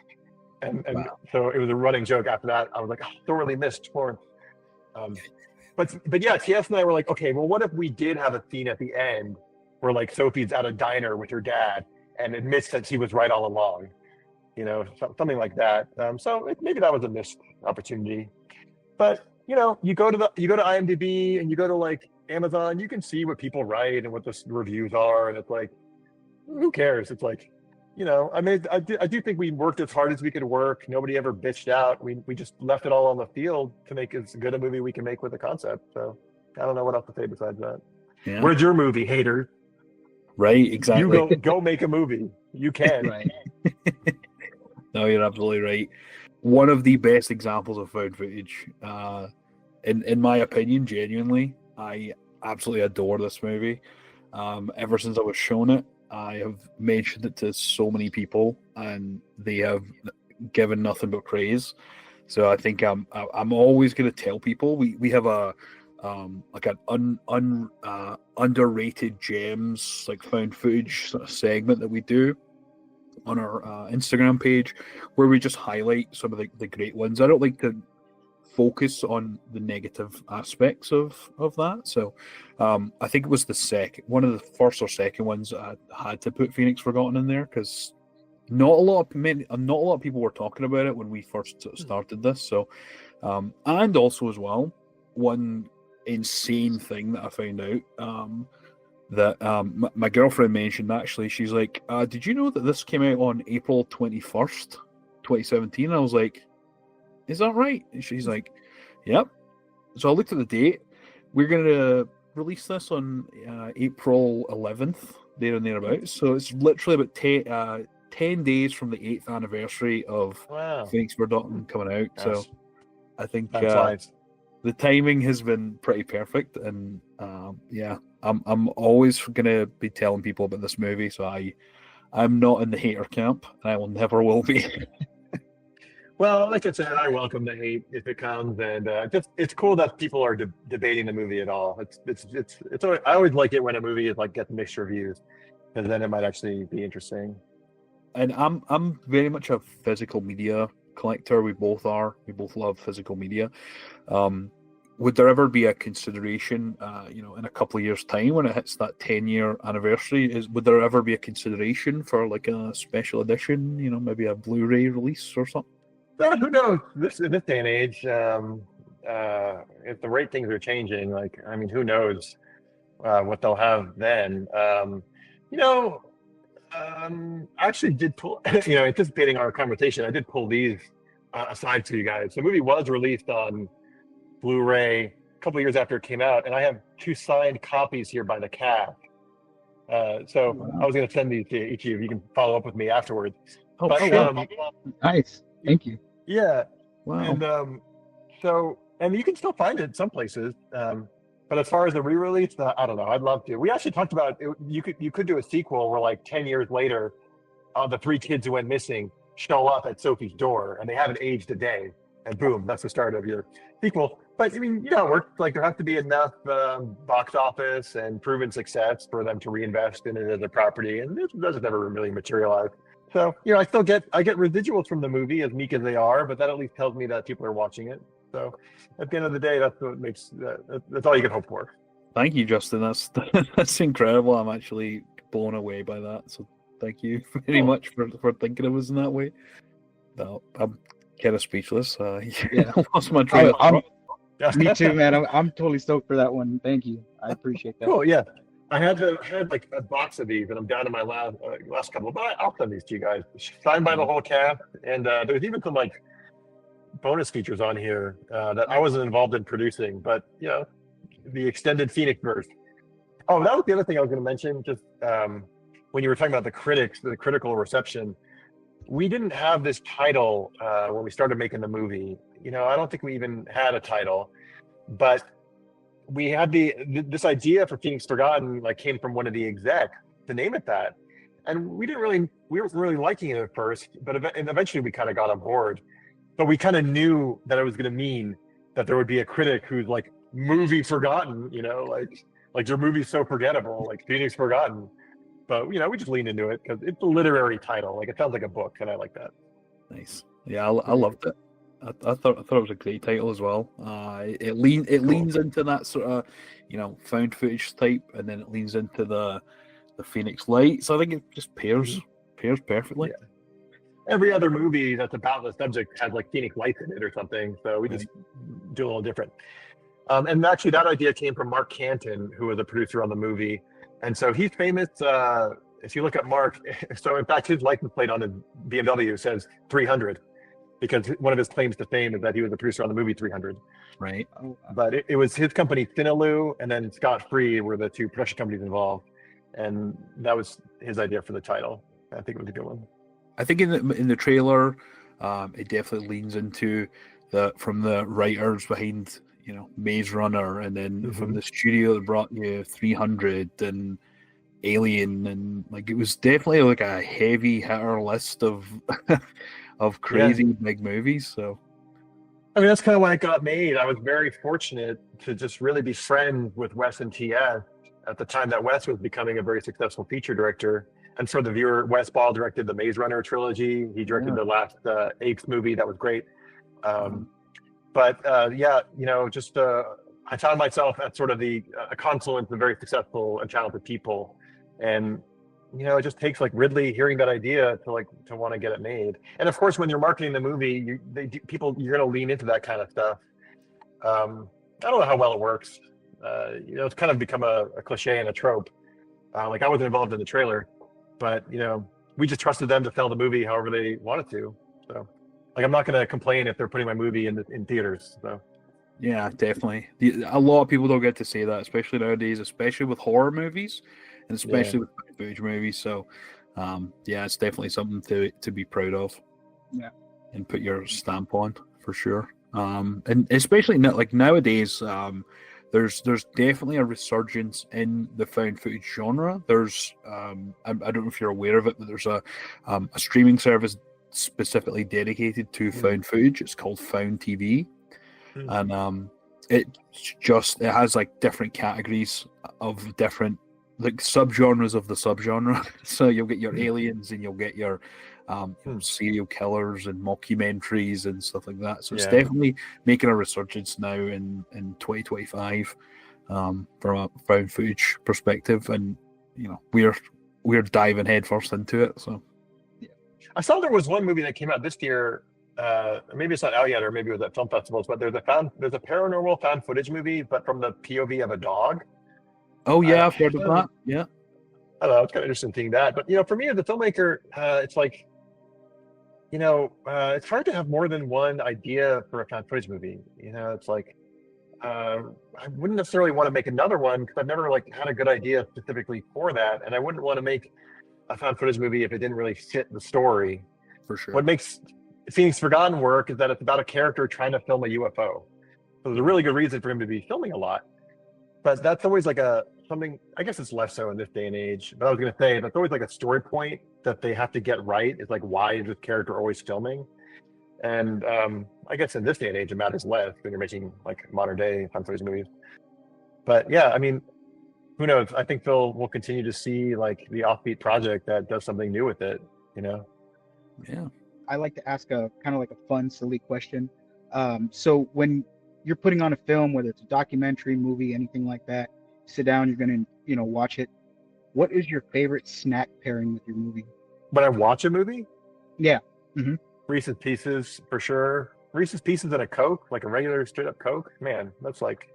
Speaker 1: And wow. So it was a running joke after that. I was like, thoroughly missed Florence. But yeah, TS and I were like, okay, well, what if we did have a scene at the end where like Sophie's at a diner with her dad and admits that she was right all along, you know, something like that. So maybe that was a missed opportunity. But you know, you go to IMDb and you go to like Amazon, you can see what people write and what the reviews are, and it's like, who cares? It's like, you know, I mean, I do think we worked as hard as we could work. Nobody ever bitched out. We just left it all on the field to make as good a movie we can make with the concept. So I don't know what else to say besides that. Yeah. Where's your movie, haters?
Speaker 2: Right, exactly.
Speaker 1: You go make a movie. You can.
Speaker 3: Right.
Speaker 2: No, you're absolutely right. One of the best examples of found footage, in my opinion, genuinely, I absolutely adore this movie. Ever since I was shown it, I have mentioned it to so many people, and they have given nothing but praise. So I think I'm always going to tell people we have a like an underrated gems, like found footage sort of segment that we do on our Instagram page, where we just highlight some of the great ones. I don't like to focus on the negative aspects of that. So I think it was one of the first or second ones I had to put Phoenix Forgotten in there, because not a lot of people were talking about it when we first started this. So and also as well, one insane thing that I found out that my girlfriend mentioned, actually, she's like, did you know that this came out on April 21st, 2017? I was like, is that right? And she's like, yep. So I looked at the date. We're going to release this on April 11th, there and thereabouts. So it's literally about 10 days from the 8th anniversary of Phoenix Forgotten coming out. Yes. So I think the timing has been pretty perfect. And yeah, I'm always going to be telling people about this movie. So I'm not in the hater camp, and I will never will be.
Speaker 1: Well, like I said, I welcome the hate if it comes, and it's cool that people are debating the movie at all. It's always, I always like it when a movie is like gets mixed reviews, because then it might actually be interesting.
Speaker 2: And I'm very much a physical media collector. We both are. We both love physical media. Would there ever be a consideration, in a couple of years' time when it hits that 10-year anniversary? Would there ever be a consideration for like a special edition? Maybe a Blu-ray release or something?
Speaker 1: Who knows? In this day and age, if the rate things are changing, who knows what they'll have then? I actually did pull, anticipating our conversation, I did pull these aside for you guys. The movie was released on Blu-ray a couple of years after it came out, and I have 2 signed copies here by the cast. So wow. I was going to send these to each of you. You can follow up with me afterwards.
Speaker 3: Oh, sure. Nice. Thank you.
Speaker 1: Yeah.
Speaker 3: Wow.
Speaker 1: And and you can still find it some places. But as far as the re-release, I don't know. I'd love to. We actually talked about it, you could do a sequel where like 10 years later, the three kids who went missing show up at Sophie's door and they haven't aged a day, and boom, that's the start of your sequel. But I mean, it works. Like there has to be enough box office and proven success for them to reinvest in it as a property, and this doesn't ever really materialize. So I still get residuals from the movie, as meek as they are, but that at least tells me that people are watching it. So at the end of the day, that's what makes that's all you can hope for.
Speaker 2: Thank you, Justin. That's incredible. I'm actually blown away by that. So thank you very much for thinking of us in that way. No, I'm kind of speechless.
Speaker 3: Yeah.
Speaker 2: I lost my train of thought.
Speaker 3: Me too, man. I'm totally stoked for that one. Thank you. I appreciate that.
Speaker 1: Cool. Yeah. I had like a box of these, and I'm down to my last couple. But I'll send these to you guys. Signed by the whole cast, and there's even some like bonus features on here that I wasn't involved in producing, but the extended Phoenix verse. Oh, that was the other thing I was going to mention. Just when you were talking about the critical reception, we didn't have this title when we started making the movie. I don't think we even had a title, but we had this idea for Phoenix Forgotten came from one of the execs to name it that, and we weren't really liking it at first, but eventually we kind of got on board. But we kind of knew that it was going to mean that there would be a critic who's like movie forgotten, like your movie's so forgettable, like Phoenix Forgotten. But we just leaned into it because it's a literary title, like it sounds like a book, and I like that.
Speaker 2: Nice. Yeah, I loved it. I thought it was a great title as well. It leans into that sort of found footage type, and then it leans into the Phoenix Light. So I think it just pairs perfectly.
Speaker 1: Yeah. Every other movie that's about the subject has like Phoenix Lights in it or something, so we just do a little different. And actually, that idea came from Mark Canton, who was a producer on the movie, and so he's famous. If you look at Mark, so in fact, his license plate on his BMW says 300. Because one of his claims to fame is that he was a producer on the movie 300.
Speaker 2: Right.
Speaker 1: But it was his company, Thinaloo, and then Scott Free were the two production companies involved. And that was his idea for the title. I think it was a good one.
Speaker 2: I think in the trailer, it definitely leans into from the writers behind, Maze Runner, and then from the studio that brought you 300 and Alien, and it was definitely like a heavy hitter list of of crazy big movies. So
Speaker 1: I mean, that's kind of why it got made. I was very fortunate to just really be friends with Wes and T.S. at the time that Wes was becoming a very successful feature director. And for the viewer, Wes Ball directed the Maze Runner trilogy. He directed the last Apes movie. That was great. I found myself at sort of a confluence of very successful and talented people. And it just takes like Ridley hearing that idea to want to get it made. And of course, when you're marketing the movie, you're going to lean into that kind of stuff. I don't know how well it works. It's kind of become a cliche and a trope. I wasn't involved in the trailer, but we just trusted them to sell the movie however they wanted to. So, I'm not going to complain if they're putting my movie in theaters. So.
Speaker 2: Yeah, definitely. A lot of people don't get to say that, especially nowadays, especially with horror movies. And especially with footage movies, so it's definitely something to be proud of, and put your stamp on for sure. And especially nowadays, there's definitely a resurgence in the found footage genre. There's I don't know if you're aware of it, but there's a streaming service specifically dedicated to found footage. It's called Found TV, and it has different categories of different subgenres of the subgenre. So you'll get your aliens, and you'll get your serial killers and mockumentaries and stuff like that. So it's definitely making a resurgence now in 2025 from a found footage perspective, and we're diving headfirst into it. So
Speaker 1: I saw there was one movie that came out this year. Maybe it's not out yet, or maybe it was at film festivals. But there's a paranormal found footage movie, but from the POV of a dog.
Speaker 2: Oh yeah, I've heard of that. Yeah,
Speaker 1: I don't know. It's kind of interesting seeing that. But for me as a filmmaker, it's it's hard to have more than one idea for a found footage movie. It's I wouldn't necessarily want to make another one because I've never had a good idea specifically for that, and I wouldn't want to make a found footage movie if it didn't really fit the story.
Speaker 2: For sure.
Speaker 1: What makes Phoenix Forgotten work is that it's about a character trying to film a UFO. So there's a really good reason for him to be filming a lot. But that's always like something. I guess it's less so in this day and age. But I was gonna say that's always like a story point that they have to get right. Is like, why is this character always filming? And I guess in this day and age, it matters less when you're making like modern day found footage movies. But yeah, I mean, who knows? I think Phil will continue to see like the offbeat project that does something new with it. You know?
Speaker 2: Yeah.
Speaker 3: I like to ask a kind of like a fun, silly question. So when you're putting on a film, whether it's a documentary, movie, anything like that, sit down, you're gonna, watch it. What is your favorite snack pairing with your movie?
Speaker 1: When I watch a movie,
Speaker 3: Yeah. Mm-hmm.
Speaker 1: Reese's Pieces for sure. Reese's Pieces and a Coke, like a regular straight up Coke, man, that's like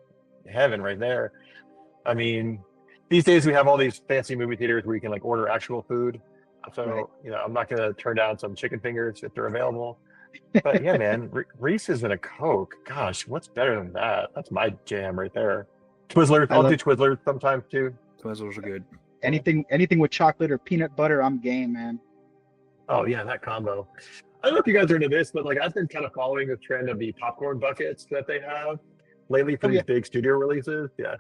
Speaker 1: heaven right there. I mean, these days we have all these fancy movie theaters where you can like order actual food. So,
Speaker 3: Right.
Speaker 1: I'm not going to turn down some chicken fingers if they're available. But yeah, man, Reese's and a Coke. Gosh, what's better than that? That's my jam right there. Twizzlers. I'll do Twizzlers sometimes too.
Speaker 2: Twizzlers are good.
Speaker 3: Anything with chocolate or peanut butter, I'm game, man.
Speaker 1: Oh yeah, that combo. I don't know if you guys are into this, but like I've been kind of following the trend of the popcorn buckets that they have lately for these big studio releases. Yeah.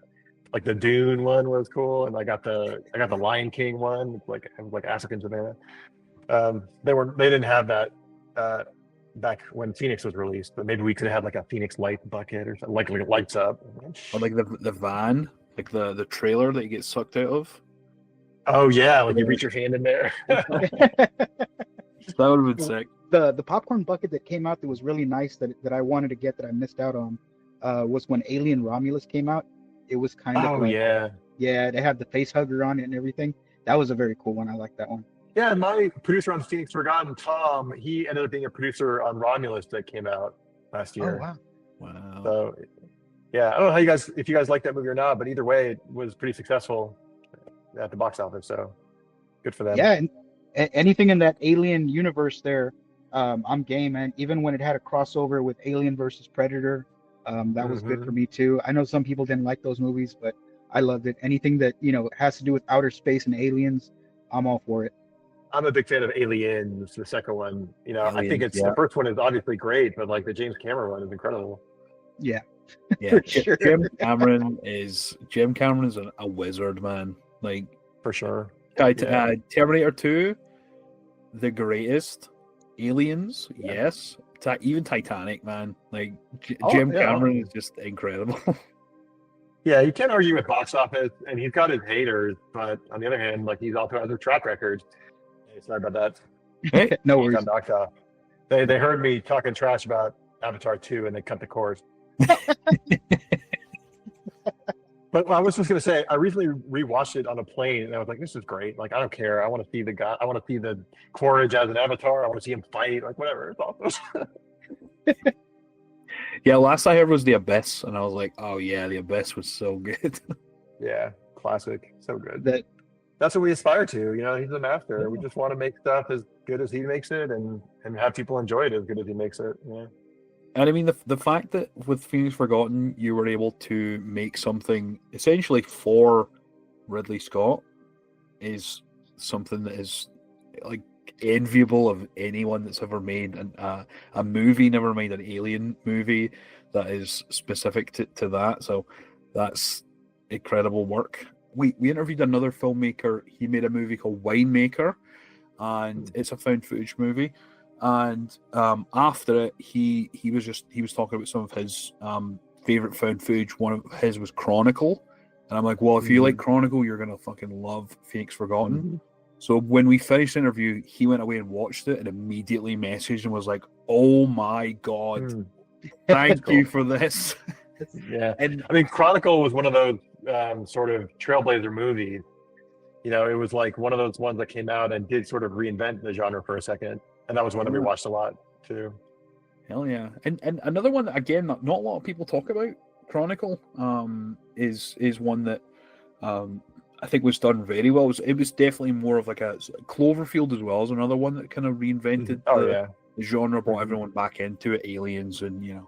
Speaker 1: Like the Dune one was cool, and I got the Lion King one, like African Savannah. They didn't have that back when Phoenix was released, but maybe we could have had like a Phoenix Light bucket or something, like it lights up.
Speaker 2: Or like the van, like the trailer that you get sucked out of.
Speaker 1: Oh yeah, like you reach your hand in there.
Speaker 2: That would have been sick.
Speaker 3: The popcorn bucket that came out that was really nice that I wanted to get that I missed out on was when Alien Romulus came out. It was kind of yeah, they had the face hugger on it and everything. That was a very cool one. I like that one.
Speaker 1: Yeah, my producer on Phoenix Forgotten, Tom, he ended up being a producer on Romulus that came out last year.
Speaker 3: Oh
Speaker 2: Wow.
Speaker 1: So yeah, I don't know if you guys like that movie or not, but either way, it was pretty successful at the box office. So good for them.
Speaker 3: Yeah, and anything in that Alien universe there, I'm game, man. Even when it had a crossover with Alien versus Predator, that was good for me too. I know some people didn't like those movies, but I loved it. Anything that has to do with outer space and aliens, I'm all for it.
Speaker 1: I'm a big fan of Aliens, the second one.
Speaker 2: Aliens,
Speaker 1: I think the first one is obviously great, but like the James Cameron one is incredible.
Speaker 3: Yeah.
Speaker 2: Yeah,
Speaker 3: sure.
Speaker 2: Jim Cameron is a wizard, man. Like
Speaker 1: For sure.
Speaker 2: Terminator 2, the greatest. Aliens, yes. Even Titanic, man. Like Jim Cameron is just incredible.
Speaker 1: Yeah, you can't argue with box office, and he's got his haters, but on the other hand, like he also has a track record. Hey, sorry about that.
Speaker 2: Hey,
Speaker 3: no
Speaker 1: He
Speaker 3: worries.
Speaker 1: got knocked off. They heard me talking trash about Avatar 2, and they cut the course. But I was just gonna say, I recently rewatched it on a plane, and I was like, "This is great! Like, I don't care. I want to see the guy. I want to see the Quaritch as an Avatar. I want to see him fight. Like, whatever. It's awesome."
Speaker 2: Yeah, last I heard was The Abyss, and I was like, oh yeah, The Abyss was so good.
Speaker 1: Yeah, classic. So good. That's what we aspire to. He's a master. We just want to make stuff as good as he makes it, and have people enjoy it as good as he makes it. Yeah.
Speaker 2: And I mean, the fact that with Phoenix Forgotten, you were able to make something essentially for Ridley Scott is something that is like enviable of anyone that's ever made a movie, never made an alien movie that is specific to that. So that's incredible work. We interviewed another filmmaker. He made a movie called Winemaker, and it's a found footage movie. And after it, he was talking about some of his favorite found footage. One of his was Chronicle, and I'm like, well, if you like Chronicle, you're gonna fucking love Phoenix Forgotten.
Speaker 1: Mm-hmm.
Speaker 2: So when we finished the interview, he went away and watched it and immediately messaged and was like, "Oh my god, thank you for this."
Speaker 1: Yeah,
Speaker 2: and
Speaker 1: I mean, Chronicle was one of those sort of trailblazer movies. It was like one of those ones that came out and did sort of reinvent the genre for a second. And that was one that we watched a lot too.
Speaker 2: Hell yeah! And another one that again not a lot of people talk about, Chronicle, is one that I think was done very well. It was definitely more of like a Cloverfield as well as another one that kind of reinvented the genre, brought everyone back into it, aliens and New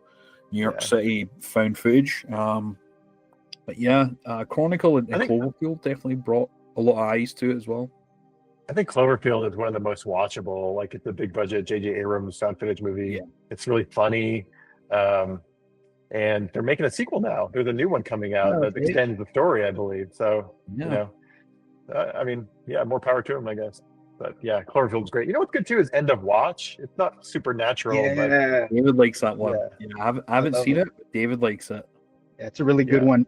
Speaker 2: York City found footage. But yeah, Chronicle and Cloverfield definitely brought a lot of eyes to it as well.
Speaker 1: I think Cloverfield is one of the most watchable. Like, it's a big budget J.J. Abrams found footage movie. Yeah. It's really funny. And and they're making a sequel now. There's a new one coming out that extends the story, I believe. So I mean, more power to them, I guess. But yeah, Cloverfield's great. You know what's good too is End of Watch. It's not supernatural, but
Speaker 2: David likes that one. I haven't seen it, but David likes it.
Speaker 3: Yeah, it's a really good one.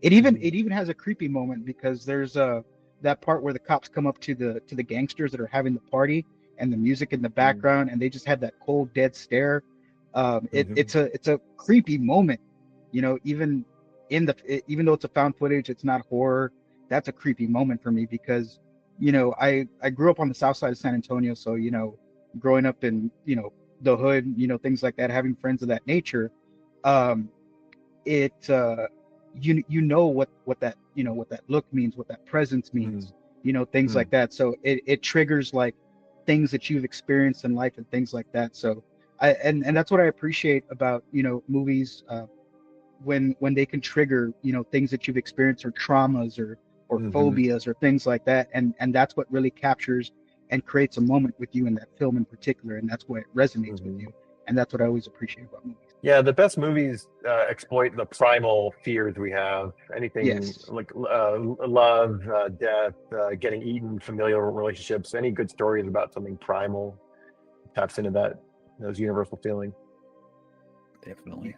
Speaker 3: It even has a creepy moment because there's that part where the cops come up to the gangsters that are having the party and the music in the background, and they just have that cold, dead stare. It's a creepy moment, even though it's a found footage, it's not horror. That's a creepy moment for me because, I grew up on the south side of San Antonio. So, growing up in, the hood, things like that, having friends of that nature, what that, what that look means, what that presence means, things like that. So it triggers like things that you've experienced in life and things like that. So and that's what I appreciate about, movies, when they can trigger, things that you've experienced or traumas or phobias or things like that. And that's what really captures and creates a moment with you in that film in particular. And that's what resonates with you. And that's what I always appreciate about movies.
Speaker 1: Yeah, the best movies exploit the primal fears we have. Anything like love, death, getting eaten, familial relationships. Any good story is about something primal. Taps into those universal feelings.
Speaker 2: Definitely.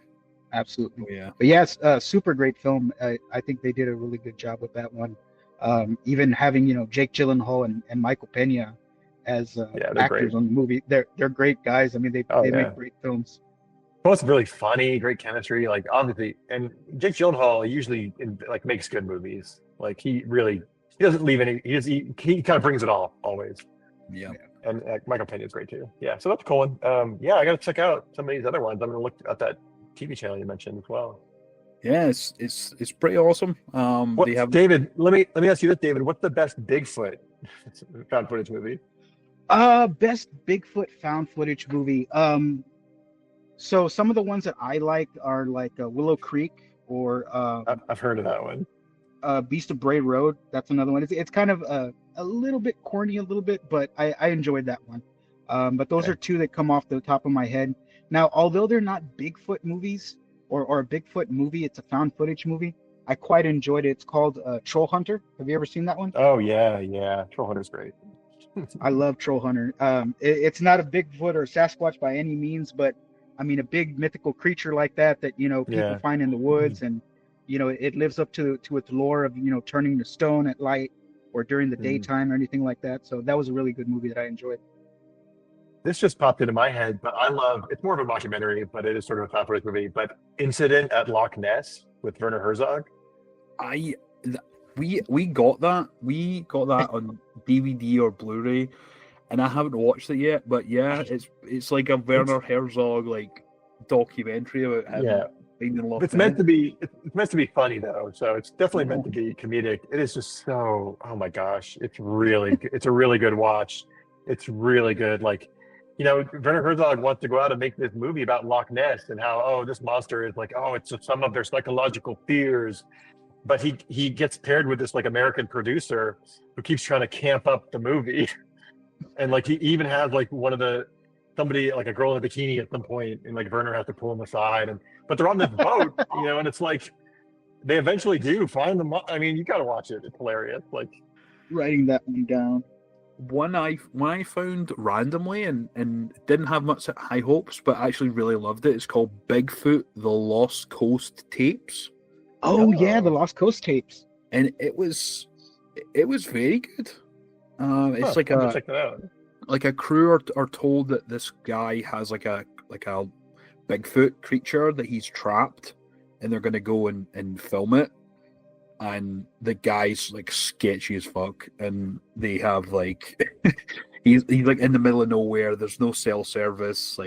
Speaker 3: Absolutely.
Speaker 2: Oh, yeah.
Speaker 3: But yeah, it's a super great film. I think they did a really good job with that one. Even having, Jake Gyllenhaal and Michael Pena as actors
Speaker 1: great
Speaker 3: on the movie. They're great guys. I mean, they make great films.
Speaker 1: Well, it's really funny, great chemistry. Like obviously, and Jake Gyllenhaal usually makes good movies. Like he doesn't leave any. He kind of brings it all always.
Speaker 2: Yeah.
Speaker 1: And Michael Pena is great too. Yeah, so that's a cool one. I got to check out some of these other ones. I'm going to look at that TV channel you mentioned as well.
Speaker 2: Yeah, it's pretty awesome.
Speaker 1: David, let me ask you this, David. What's the best Bigfoot found footage movie?
Speaker 3: Best Bigfoot found footage movie. So some of the ones that I like are like Willow Creek or
Speaker 1: I've heard of that one.
Speaker 3: Beast of Bray Road. That's another one. It's kind of a little bit corny, but I enjoyed that one. But those are two that come off the top of my head. Now, although they're not Bigfoot movies or a Bigfoot movie, it's a found footage movie. I quite enjoyed it. It's called Troll Hunter. Have you ever seen that one?
Speaker 1: Oh yeah. Troll Hunter's great.
Speaker 3: I love Troll Hunter. It's not a Bigfoot or Sasquatch by any means, but I mean, a big mythical creature like that people find in the woods, and it lives up to its lore of turning to stone at light or during the daytime or anything like that. So that was a really good movie that I enjoyed.
Speaker 1: This just popped into my head, but it's more of a mockumentary, but it is sort of a found footage movie. But Incident at Loch Ness with Werner Herzog.
Speaker 2: We got that on DVD or Blu-ray, and I haven't watched it yet. But yeah, it's like a Werner Herzog documentary about him finding Loch Ness.
Speaker 1: It's meant to be funny though, so it's definitely meant to be comedic. It is just so, oh my gosh, it's a really good watch. It's really good. Werner Herzog wants to go out and make this movie about Loch Ness and how this monster is it's just some of their psychological fears. But he gets paired with this American producer who keeps trying to camp up the movie, and he even has somebody a girl in a bikini at some point, and Werner has to pull him aside, but they're on this boat, and it's they eventually do find them. I mean, you got to watch it; it's hilarious.
Speaker 3: Writing that one down.
Speaker 2: One I found randomly and didn't have much high hopes, but actually really loved it. It's called Bigfoot: The Lost Coast Tapes.
Speaker 3: Oh yeah, The Lost Coast Tapes.
Speaker 2: And it was very good. It's check that out. A crew are told that this guy has a Bigfoot creature that he's trapped, and they're gonna go and film it. And the guy's sketchy as fuck, and they have he's in the middle of nowhere. There's no cell service.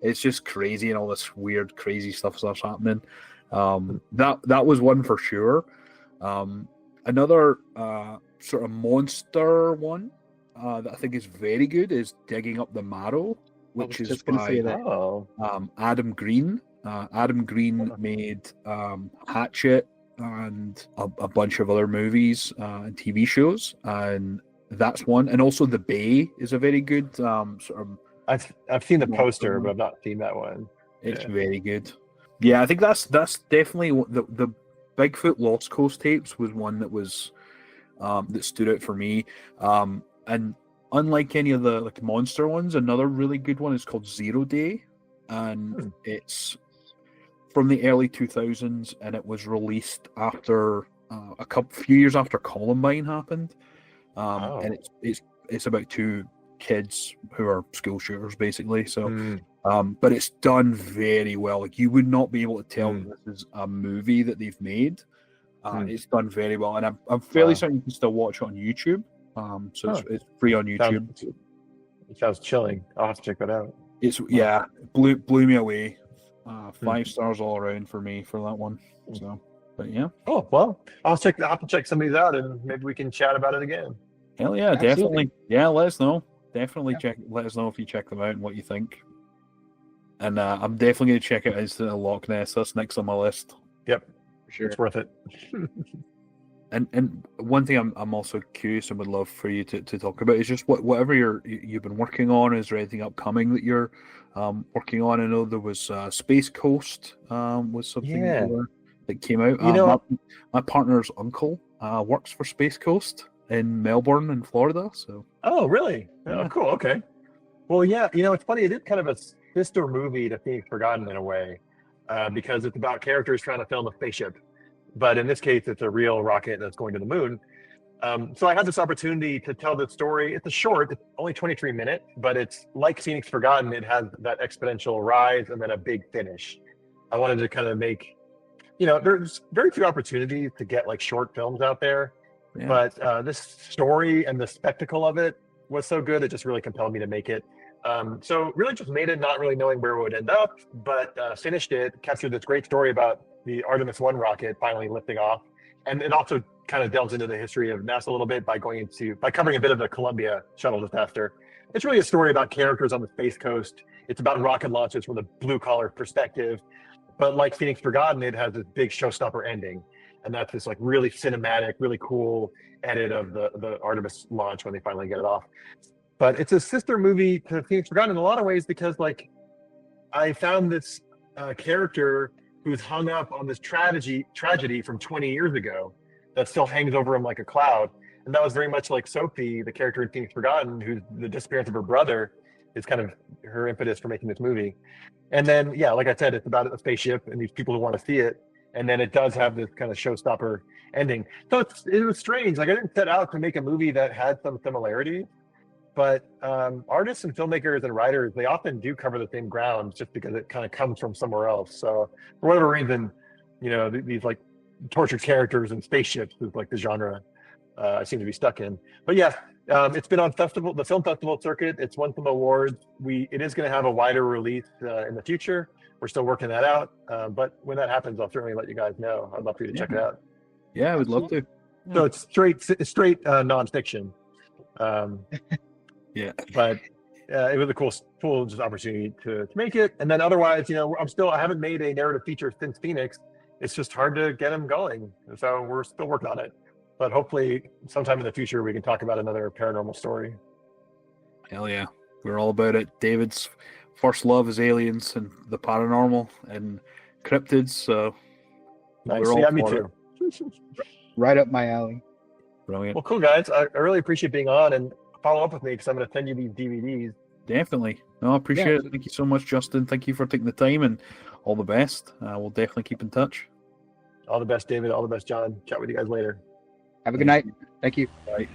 Speaker 2: It's just crazy, and all this weird, crazy stuff starts happening. That was one for sure. Another sort of monster one that I think is very good is Digging Up the Marrow, which is by Adam Green. Adam Green made Hatchet and a bunch of other movies and TV shows, and that's one. And also The Bay is a very good sort of.
Speaker 1: I've seen the poster, but I've not seen that one.
Speaker 2: It's very good. Yeah, I think that's definitely the Bigfoot Lost Coast tapes was one that was that stood out for me. And unlike any of the like monster ones, another really good one is called Zero Day, and it's from the early 2000s, and it was released after few years after Columbine happened. And it's about two kids who are school shooters, basically. So, but it's done very well. Like, you would not be able to tell that this is a movie that they've made. It's done very well, and I'm fairly certain you can still watch it on YouTube. So it's free on YouTube.
Speaker 1: It sounds chilling. I'll have to check that out.
Speaker 2: It's blew me away. 5 stars all around for me for that one. So, but yeah.
Speaker 1: Oh well, I'll have to check some of these out, and maybe we can chat about it again.
Speaker 2: Hell yeah,
Speaker 3: Absolutely.
Speaker 2: definitely. Yeah, let us know. Definitely let us know if you check them out and what you think. And I'm definitely going to check out Incident at Loch Ness. That's next on my list.
Speaker 1: Yep,
Speaker 3: For sure.
Speaker 1: it's worth it.
Speaker 2: And one thing I'm also curious and would love for you to talk about is just whatever you've been working on. Is there anything upcoming that you're working on? I know there was Space Coast was something that came out. My partner's uncle works for Space Coast in Melbourne in Florida. So
Speaker 1: Oh, really? Oh, cool. Okay. Well, yeah. It's funny. It is kind of a sister movie to Phoenix Forgotten in a way, because it's about characters trying to film a spaceship. But in this case, it's a real rocket that's going to the moon. So I had this opportunity to tell this story. It's it's only 23 minutes, but it's like Phoenix Forgotten. It has that exponential rise and then a big finish. I wanted to kind of make, there's very few opportunities to get like short films out there. Yeah. But this story and the spectacle of it was so good, it just really compelled me to make it. So really just made it not really knowing where it would end up, but finished it, captured this great story about the Artemis 1 rocket finally lifting off. And it also kind of delves into the history of NASA a little bit by covering a bit of the Columbia shuttle disaster. It's really a story about characters on the Space Coast. It's about rocket launches from the blue-collar perspective. But like Phoenix Forgotten, it has this big showstopper ending. And that's this like really cinematic, really cool edit of the Artemis launch when they finally get it off. But it's a sister movie to Phoenix Forgotten in a lot of ways because like I found this character who's hung up on this tragedy from 20 years ago that still hangs over him like a cloud. And that was very much like Sophie, the character in Phoenix Forgotten, who's the disappearance of her brother is kind of her impetus for making this movie. And then, yeah, like I said, it's about a spaceship and these people who want to see it. And then it does have this kind of showstopper ending. So it was strange. Like I didn't set out to make a movie that had some similarities, but artists and filmmakers and writers, they often do cover the same ground just because it kind of comes from somewhere else. So for whatever reason, these like tortured characters and spaceships is like the genre I seem to be stuck in. But yeah, it's been on the film festival circuit. It's won some awards. It is going to have a wider release in the future. We're still working that out. But when that happens, I'll certainly let you guys know. I'd love for you to check it out.
Speaker 2: Yeah, I would love to.
Speaker 1: So it's straight nonfiction.
Speaker 2: Yeah,
Speaker 1: but it was a cool just opportunity to make it. And then otherwise, I haven't made a narrative feature since Phoenix. It's just hard to get them going. So we're still working on it. But hopefully sometime in the future, we can talk about another paranormal story.
Speaker 2: Hell yeah. We're all about it. David's first love is aliens and the paranormal and cryptids. So
Speaker 1: nice. Yeah, me too.
Speaker 3: Right up my alley.
Speaker 2: Brilliant.
Speaker 1: Well, cool, guys. I really appreciate being on, and follow up with me because I'm going to send you these DVDs.
Speaker 2: Definitely. No, I appreciate it. Thank you so much, Justin. Thank you for taking the time, and all the best. We'll definitely keep in touch.
Speaker 1: All the best, David. All the best, John. Chat with you guys later.
Speaker 3: Have a good night. Thank you.
Speaker 2: Bye.